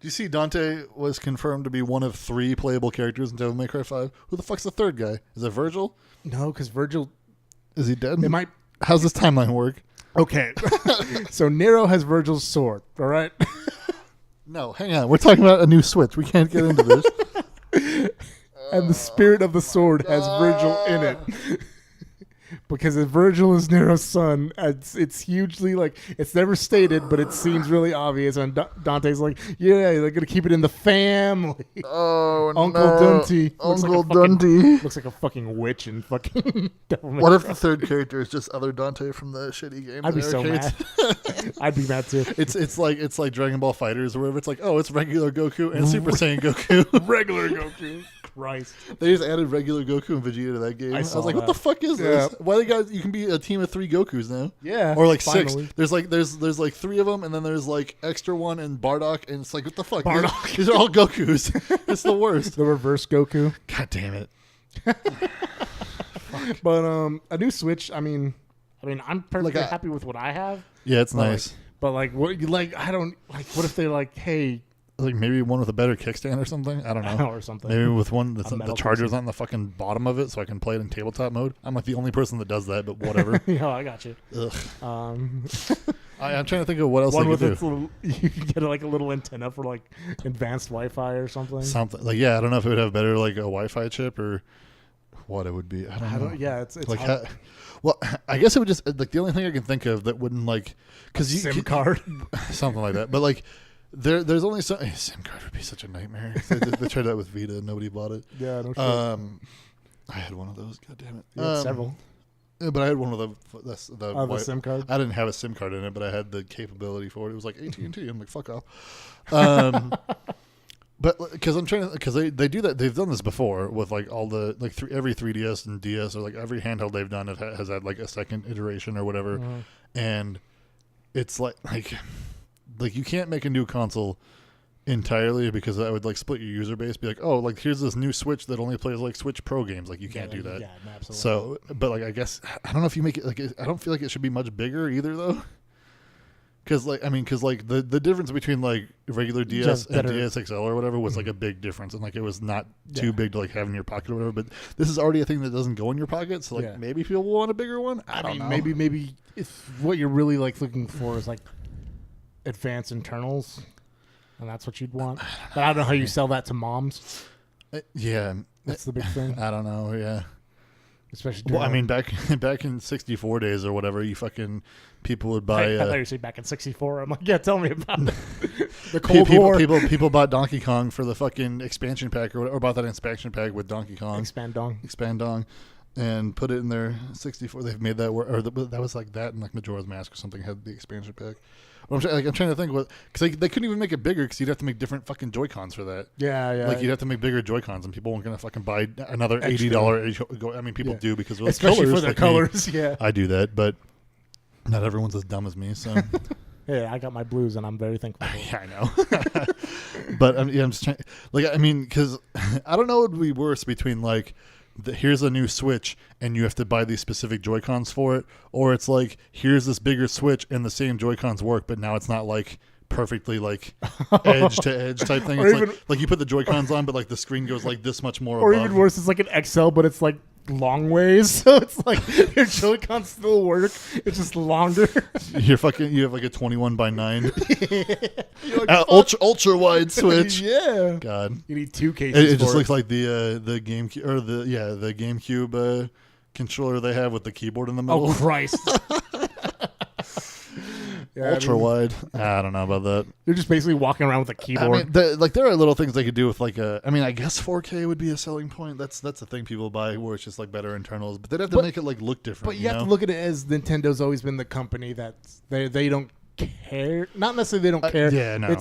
Do you see Dante was confirmed to be one of 3 playable characters in Devil May Cry 5? Who the fuck's the third guy? Is it Virgil? No, because Virgil... Is he dead? It might... How's this timeline work? Okay. So Nero has Virgil's sword, all right? No, hang on. We're talking about a new Switch. We can't get into this. And the spirit of the sword has Virgil in it. Because if Virgil is Nero's son, it's hugely like it's never stated, but it seems really obvious. And Dante's like, yeah, they're gonna keep it in the family. Oh, Uncle Dante. Uncle Dante Looks like a fucking witch and fucking. What if the third character is just other Dante from the shitty game? I'd be so mad. I'd be mad too. It's like Dragon Ball Fighters or whatever. It's like, oh, it's regular Goku and Super Saiyan Goku. Regular Goku. Christ. They just added regular Goku and Vegeta to that game. I was like, what the fuck is this? Why they got? You can be a team of 3 Gokus now. Yeah. Or like finally. 6. There's like 3 of them, and then there's like extra one and Bardock, and it's like, what the fuck? Bardock. These are all Gokus. It's the worst. The reverse Goku. God damn it. But a new Switch. I mean, I'm perfectly happy with what I have. Yeah, it's nice. But like, what? Like, I don't like. What if they're like, hey. Like maybe one with a better kickstand or something. I don't know. Or something. Maybe with one that's the charger's on the fucking bottom of it, so I can play it in tabletop mode. I'm like the only person that does that, but whatever. Yeah, I got you. Ugh. I'm trying to think of what else. One I with could its little, you can get like a little antenna for like advanced Wi-Fi or something. Something like I don't know if it would have better like a Wi-Fi chip or what it would be. I don't know. Yeah, it's like, hard. well, I guess it would just like the only thing I can think of that wouldn't like because you SIM card, something like that. But like there's only so SIM card would be such a nightmare. They tried that with Vita and nobody bought it. Yeah, no shit. I had one of those. God damn it. You had several. Yeah, but I had one of the SIM card. I didn't have a SIM card in it, but I had the capability for it. It was like AT&T. I'm like, fuck off. But because they do that, they've done this before with like all the like every 3DS and DS or like every handheld they've done, it has had like a second iteration or whatever, and it's like you can't make a new console entirely because that would like split your user base. Be like, oh, like here's this new Switch that only plays like Switch Pro games. Like you can't do that. Yeah, absolutely. So, but like I guess I don't know if you make it like I don't feel like it should be much bigger either though. Because the difference between like regular DS and DS XL or whatever was like a big difference, and like it was not too big to like have in your pocket or whatever. But this is already a thing that doesn't go in your pocket, so like maybe people want a bigger one. I don't know. Maybe if what you're really like looking for is like advanced internals, and that's what you'd want. But I don't know how you sell that to moms. Yeah, that's the big thing. I don't know. Yeah. Especially well, I mean, back in 64 days or whatever, you fucking people would buy. I thought you said back in 64. I'm like, yeah, tell me about it. The Cold War. People bought Donkey Kong for the fucking expansion pack or bought that expansion pack with Donkey Kong. Expandong, and put it in their 64. They've made that work, or that was like that, and like Majora's Mask or something had the expansion pack. I'm trying to think what because they couldn't even make it bigger because you'd have to make different fucking Joy-Cons for that. Yeah. Like you'd have to make bigger Joy-Cons, and people weren't gonna fucking buy another $80. I mean, people do because of especially colors, for their like colors. Me. Yeah, I do that, but not everyone's as dumb as me. So yeah, I got my blues, and I'm very thankful. Yeah, I know. But I'm just trying. Like, I mean, because I don't know what would be worse between like. Here's a new Switch and you have to buy these specific Joy-Cons for it, or it's like here's this bigger Switch and the same Joy-Cons work, but now it's not like perfectly like edge to edge type thing. It's even, like you put the Joy-Cons on, but like the screen goes like this much more. Or above. even worse, it's like an XL, but it's like long ways, so it's like your Joy-Cons still work. It's just longer. You have like a 21:9 like, ultra wide Switch. Yeah, God, you need 2 cases. It just looks like the GameCube or the GameCube controller they have with the keyboard in the middle. Oh Christ. Yeah, ultra wide. I don't know about that. They're just basically walking around with a keyboard. I mean, there are little things they could do with like I mean, I guess 4K would be a selling point. That's the thing people buy, where it's just like better internals. But they'd have to make it like look different. But you have to look at it as Nintendo's always been the company that they don't care. Not necessarily they don't care. Yeah, no.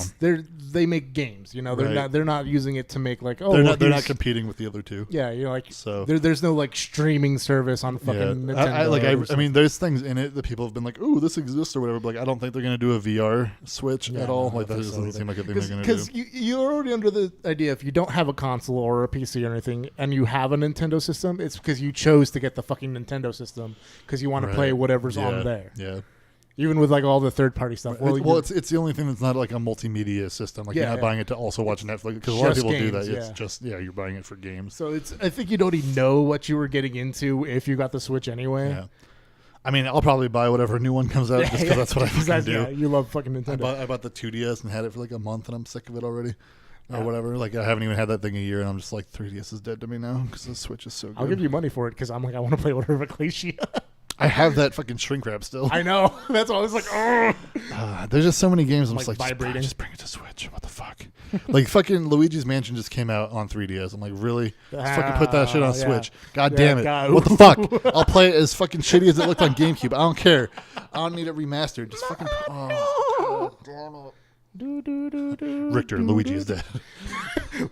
They make games. You know, they're not using it to make like they're not competing with the other two. Yeah, you know, like so there's no like streaming service on fucking Nintendo. I mean, there's things in it that people have been like, "Ooh, this exists" or whatever. But like, I don't think they're gonna do a VR Switch at all. Like that doesn't seem like a thing they're gonna do. Because you're already under the idea if you don't have a console or a PC or anything, and you have a Nintendo system, it's because you chose to get the fucking Nintendo system because you want to play whatever's on there. Yeah. Even with like all the third-party stuff. Well, it's the only thing that's not like a multimedia system. Like you're not buying it to also watch Netflix because a lot of people do that. It's just you're buying it for games. So I think you'd already know what you were getting into if you got the Switch anyway. Yeah. I mean, I'll probably buy whatever new one comes out just because that's what I fucking do. Yeah, you love fucking Nintendo. I bought the 2DS and had it for like a month, and I'm sick of it already. Or whatever. Like I haven't even had that thing a year, and I'm just like 3DS is dead to me now because the Switch is so good. I'll give you money for it because I'm like I want to play whatever Glacier. I have that fucking shrink wrap still. I know. That's why I was like, oh. There's just so many games. I'm just like vibrating. Just bring it to Switch. What the fuck? Like fucking Luigi's Mansion just came out on 3DS. I'm like, really? Just fucking put that shit on Switch. God damn it. God. What the fuck? I'll play it as fucking shitty as it looked on GameCube. I don't care. I don't need it remastered. Just fucking. Oh, God damn it. Richter, Luigi is dead.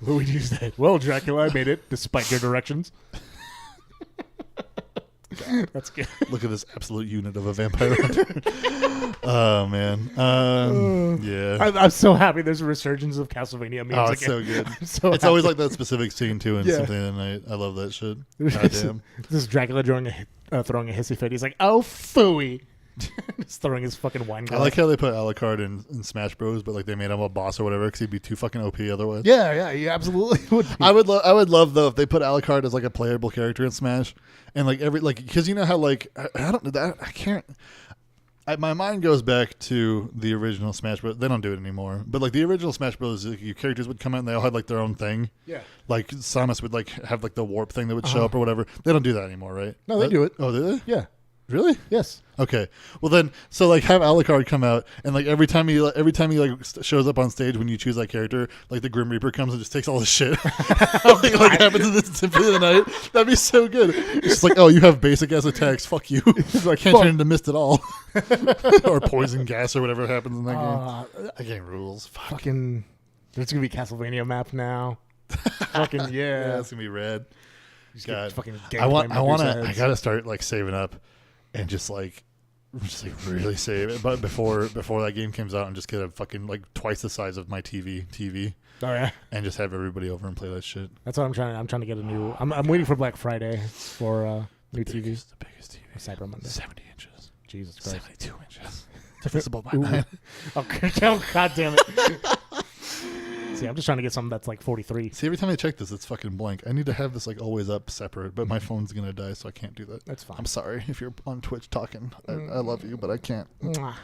Luigi is dead. Well, Dracula, I made it despite your directions. That's good. Look at this absolute unit of a vampire hunter. Oh man, yeah. I'm so happy. There's a resurgence of Castlevania memes. Oh, it's so good. It's always like that specific scene too in Symphony of the Night. I love that shit. Goddamn. This is Dracula throwing a hissy fit. He's like, "Oh, phooey." Just throwing his fucking wine glass. I like how they put Alucard in Smash Bros, but like they made him a boss or whatever because he'd be too fucking OP otherwise. Yeah, he absolutely would be. I would love though if they put Alucard as like a playable character in Smash, and like because you know how like I can't. my mind goes back to the original Smash Bros. They don't do it anymore, but like the original Smash Bros. Like, your characters would come out and they all had like their own thing. Yeah. Like Samus would like have like the warp thing that would show up or whatever. They don't do that anymore, right? No, they do it. Oh, do they? Yeah. Really? Yes. Okay. Well then, so like have Alucard come out, and like every time he like shows up on stage when you choose that character, like the Grim Reaper comes and just takes all the shit. like happens in the Symphony of the Night. That'd be so good. It's just like, oh, you have basic ass attacks. Fuck you. Like, can't turn into mist at all, or poison gas or whatever happens in that game. That game rules. Fucking. There's gonna be Castlevania map now. Fucking yeah. It's gonna be rad. God, fucking I gotta start like saving up and just like really save it. But before that game comes out, and just get a fucking like twice the size of my TV. Oh yeah. And just have everybody over and play that shit. That's what I'm trying. I'm trying to get a new. I'm waiting for Black Friday for new TVs. The biggest TV. Cyber Monday. 70 inches. Jesus Christ. 72 inches. Divisible by 9. Oh god damn it. See, I'm just trying to get something that's like 43. See, every time I check this, it's fucking blank. I need to have this like always up separate, but my phone's gonna die, so I can't do that. That's fine. I'm sorry if you're on Twitch talking. I love you, but I can't. Mwah.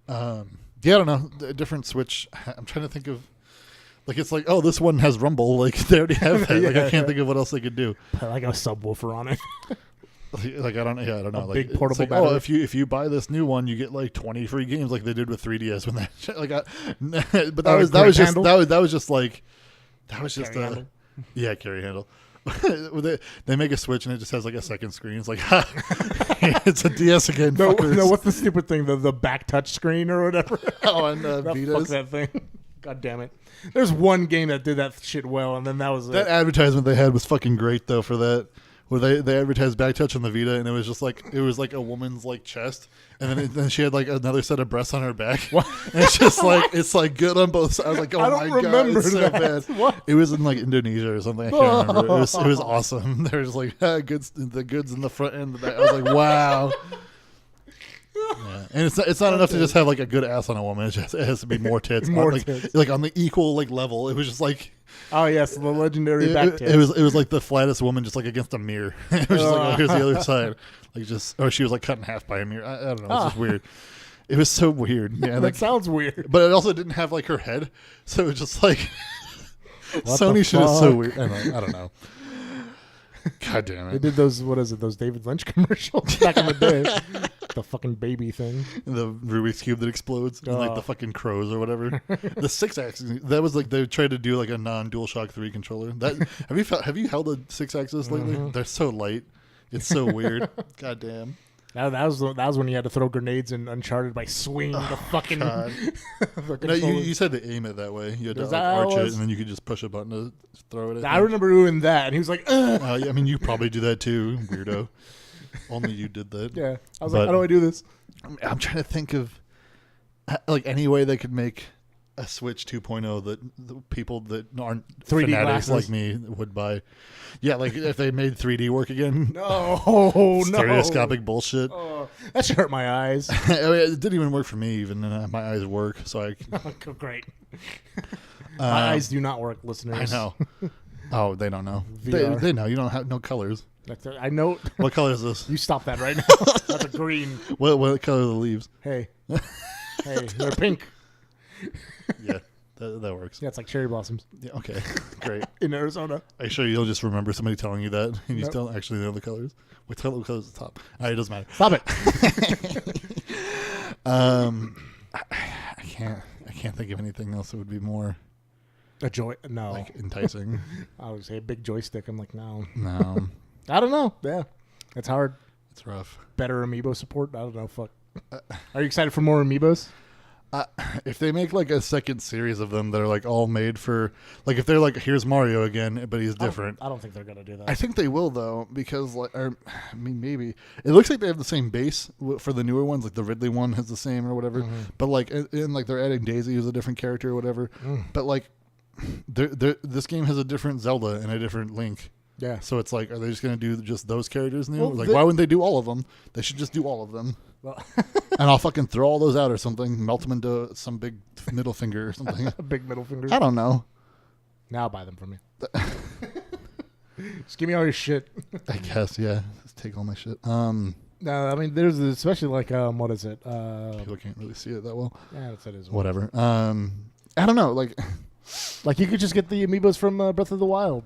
Yeah, I don't know. A different Switch. I'm trying to think of. Like it's like, oh, this one has Rumble. Like they already have that. Like I can't think of what else they could do. Put like a subwoofer on it. Like I don't know. A like big portable like, battery. oh, if you buy this new one, you get like 20 free games, like they did with 3DS when that. Like, but that was just like Carry handle. Yeah, carry handle. they make a Switch and it just has like a second screen. It's like it's a DS again. No, fuckers. what's the stupid thing? The back touch screen or whatever. Oh, and Fuck Vitas. that thing. God damn it. There's one game that did that shit well, and then that was That it. advertisement they had was fucking great though for that. Where they advertised back touch on the Vita, and it was like a woman's like chest, and then she had like another set of breasts on her back. What? And it's like good on both sides. I was like, oh I my don't god, remember it's so that. bad. What? It was in like Indonesia or something. I can't remember. It was awesome. There was like goods in the front and the back. I was like, wow. Yeah. And it's not enough to just have like a good ass on a woman. It has to be more tits. Tits. Like on the equal like level. It was just like. Oh yes, the legendary back tits. It was like the flattest woman just like against a mirror. It was just like, oh, here's the other side. Like just, or she was like cut in half by a mirror. I don't know. It's just weird. It was so weird. Yeah, that like, sounds weird. but it also didn't have like her head, so it was just like What Sony the shit is so fuck? weird. I don't know. God damn They it. did those. What is it? Those David Lynch commercials back in the day. The fucking baby thing. The Rubik's Cube that explodes, and like the fucking crows or whatever. The 6-axis, that was like they tried to do like a non-DualShock 3 controller. That have you held a 6-axis lately? They're so light. It's so weird. God damn. That was when you had to throw grenades in Uncharted by swinging the fucking. God. the No, controller. you said to aim it that way. You had to Is like, that how it arch it, was? and then you could just push a button to throw it. I remember doing that, and he was like, "Ugh." Yeah, I mean, you probably do that too, weirdo. Only you did that. Yeah, I was But- like, "How do I do this?" I'm trying to think of like any way they could make a Switch 2.0 that the people that aren't 3D fanatics glasses. like me would buy. Yeah, like if they made 3D work again. No, Stereoscopic bullshit. Oh, that should hurt my eyes. I mean, it didn't even work for me, even and my eyes work. So I Great. My eyes do not work, listeners. I know. Oh, they don't know. VR. They know. You don't have no colors. I know. What color is this? You stop that right now. That's a green. What color are the leaves? Hey, they're pink. Yeah, that works. Yeah, it's like cherry blossoms Yeah, okay, great. in Arizona. Are you sure you'll just remember somebody telling you that and you Nope. still actually know the colors? What color is the top? All right, it doesn't matter. Stop it. I can't think of anything else that would be more A joy? No. like enticing. I would say a big joystick. I'm like, no. No, I don't know. Yeah, it's hard. it's rough. Better amiibo support. I don't know. Fuck. Are you excited for more amiibos? If they make like a second series of them that are like all made for like if they're like here's Mario again but he's different. I don't think they're gonna do that. I think they will though because like I mean maybe it looks like they have the same base for the newer ones like the Ridley one has the same or whatever but like and like they're adding Daisy who's a different character or whatever but like this game has a different Zelda and a different Link. Yeah. So it's like, are they just going to do just those characters new? Well, like, why wouldn't they do all of them? They should just do all of them. Well, And I'll fucking throw all those out or something, melt them into some big middle finger or something. a big middle finger. I don't know. Now buy them from me. Just give me all your shit. I guess, yeah. Just take all my shit. No, I mean, there's especially like what is it? People can't really see it that well. Yeah, that's it. Whatever. I don't know. Like you could just get the amiibos from Breath of the Wild.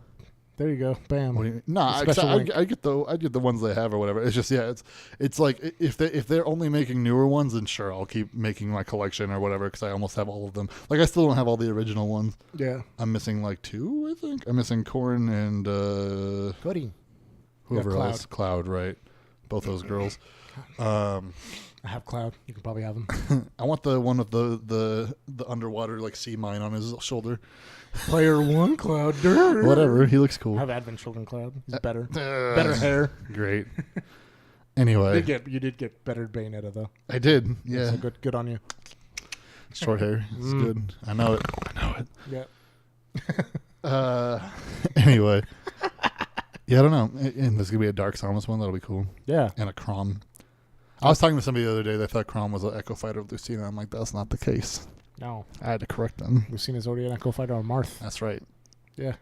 There you go. Bam. What do you mean? No, I get the ones they have or whatever. It's just it's like if they're only making newer ones, then sure, I'll keep making my collection or whatever because I almost have all of them. Like I still don't have all the original ones. Yeah. I'm missing like 2, I think. I'm missing Corn and Cody. whoever else. Cloud, right? Both those girls. I have Cloud. You can probably have him. I want the one with the underwater like sea mine on his shoulder. Player 1 Cloud. Whatever. He looks cool. I have Advent Children Cloud. He's better. Better hair. Great. Anyway. You did get better Bayonetta though. I did. Yeah. So good on you. Short hair. It's good. I know it. Yeah. Anyway. Yeah, I don't know. And there's going to be a Dark Samus one. That'll be cool. Yeah. And a Chrom. I was talking to somebody the other day. They thought Chrom was an Echo Fighter of Lucina. I'm like, that's not the case. No. I had to correct them. Lucina's already an Echo Fighter on Marth. That's right. Yeah.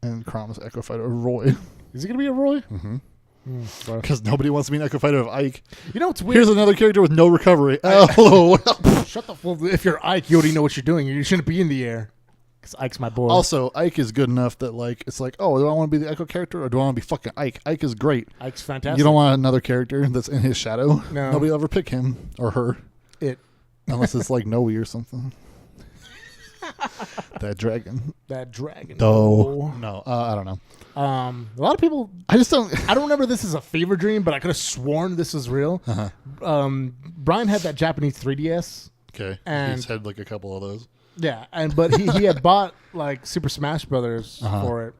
And Chrom is Echo Fighter of Roy. Is he going to be a Roy? Mm-hmm. Well. Because nobody wants to be an Echo Fighter of Ike. You know what's weird? Here's another character with no recovery. Shut the fuck. If you're Ike, you already know what you're doing. You shouldn't be in the air. Because Ike's my boy. Also, Ike is good enough that like it's like, oh, do I want to be the Echo character or do I want to be fucking Ike? Ike is great. Ike's fantastic. You don't want another character that's in his shadow. No. Nobody will ever pick him or her. Unless it's like Noe or something. That dragon. Oh. No, I don't know. A lot of people. I just don't. I don't remember this as a fever dream, but I could have sworn this was real. Uh-huh. Brian had that Japanese 3DS. Okay. And he's had like a couple of those. Yeah, but he had bought like Super Smash Brothers for it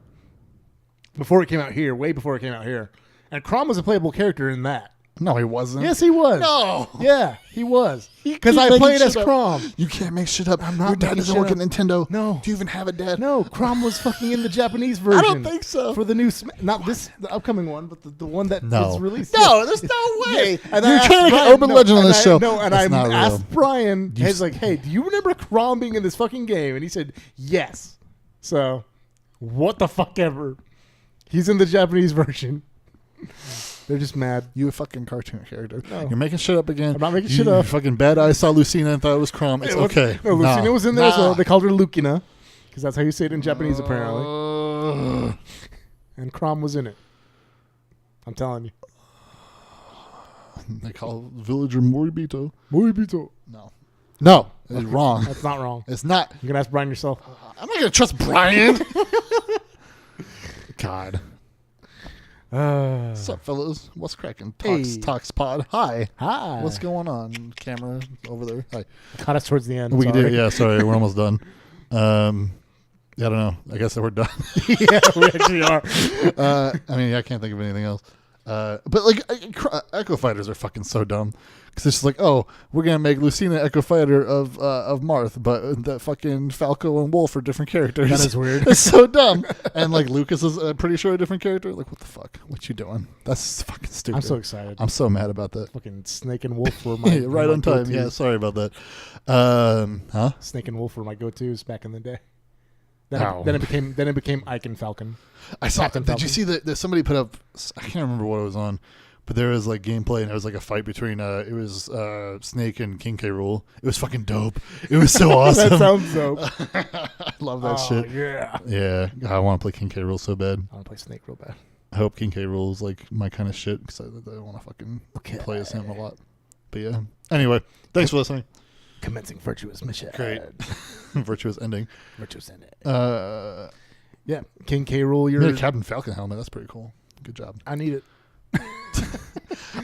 before it came out here, way before it came out here. And Chrom was a playable character in that. No, he wasn't. Yes, he was. No. Yeah, he was. Because I played as Chrom. You can't make shit up. I'm not Your dad making doesn't shit work up. at Nintendo. No. Do you even have a dad? No, Chrom was fucking in the Japanese version. I don't think so. For the new, not this, the upcoming one, but the one that No. is released. No, there's no way. Yes. And You're I asked trying to get Brian- urban legend on this show. No, and That's I not real. asked Brian, You he's like, hey, do you remember Chrom being in this fucking game? And he said, yes. So, what the fuck ever. He's in the Japanese version. They're just mad. You a fucking cartoon character. No. You're making shit up again. I'm not making shit up. Fucking bad eyes saw Lucina and thought it was Chrom. It's okay. No, Lucina Nah. was in there as well. Nah. They called her Lucina, because that's how you say it in Japanese, apparently. And Chrom was in it. I'm telling you. They call villager Moribito. Moribito. No, it's wrong. That's not wrong. It's not. You can ask Brian yourself. I'm not gonna trust Brian. God. What's up, fellas? What's cracking? Talks pod. Hi. Hi. What's going on? Camera over there. Hi. Caught us towards the end. We sorry. did. Yeah. Sorry, we're almost done. Yeah, I don't know. I guess that we're done. Yeah, we actually are. I mean, I can't think of anything else. But like, Echo Fighters are fucking so dumb because it's just like, oh, we're gonna make Lucina Echo Fighter of Marth, but that fucking Falco and Wolf are different characters. That is weird. It's so dumb. And like Lucas is pretty sure a different character. Like, what the fuck? What you doing? That's fucking stupid. I'm so excited. I'm so mad about that. Fucking Snake and Wolf were my Right my on time. go-tos. Yeah, sorry about that. Huh? Snake and Wolf were my go-tos back in the day. Ow. Then it became Ike and Falcon. I saw. Captain Did Falcon. you see that somebody put up? I can't remember what it was on, but there was like gameplay and it was like a fight between it was Snake and King K. Rool. It was fucking dope. It was so awesome. That sounds dope. I love that shit. Yeah. Yeah, I want to play King K. Rool so bad. I want to play Snake real bad. I hope King K. Rool is like my kind of shit because I want to fucking play as him a lot. But yeah. Anyway, thanks for listening. Commencing virtuous mission. Great. Virtuous ending. Virtuous ending. Yeah, Yeah. King K. Rool, you made a Captain Falcon helmet. That's pretty cool. Good job. I need it.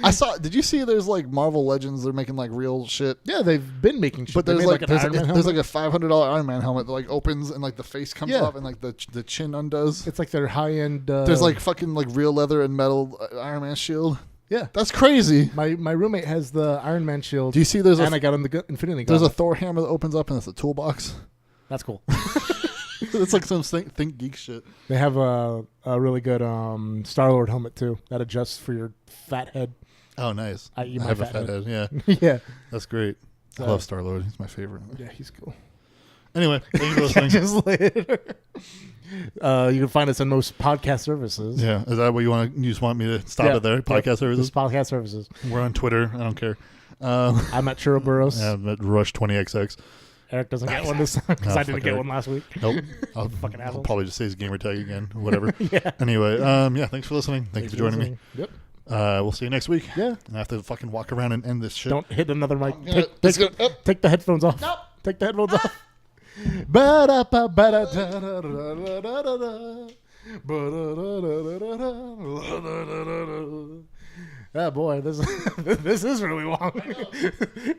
I saw. Did you see? There's like Marvel Legends. They're making like real shit. Yeah, they've been making shit. But They there's made, like an there's, Iron Man there's helmet. like a $500 Iron Man helmet that like opens and like the face comes Yeah. off and like the chin undoes. It's like their high-end... There's like fucking like real leather and metal Iron Man shield. Yeah. That's crazy. My roommate has the Iron Man shield. Do you see? There's and a I got him the Infinity there's a Gauntlet. Thor hammer that opens up and it's a toolbox. That's cool. It's like some think geek shit. They have a really good Star-Lord helmet, too. That adjusts for your fat head. Oh, nice. I eat my have a fat fat head. Yeah, Yeah. that's great. I So- love Star Lord. He's my favorite. Yeah, he's cool. Anyway, thank you for listening. Just later. You can find us on most podcast services. Yeah, is that what you want? You just want me to stop it there? Podcast services. Just podcast services. We're on Twitter. I don't care. I'm at Churro Burros. I'm at Rush20XX. Eric doesn't get one this time because I didn't get one last week. Nope. Fucking I'll asshole. probably just say his gamer tag again. Whatever. Yeah. Anyway, thanks for listening. Thanks for joining me. Yep. We'll see you next week. Yeah. And I have to fucking walk around and end this shit. Don't hit another mic. Let's go. Take the headphones off. Nope. Take the headphones off. Ah, boy, this is really long.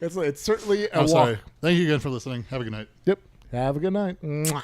It's certainly a I'm walk. sorry. Thank you again for listening. Have a good night. Yep. Have a good night. Mwah.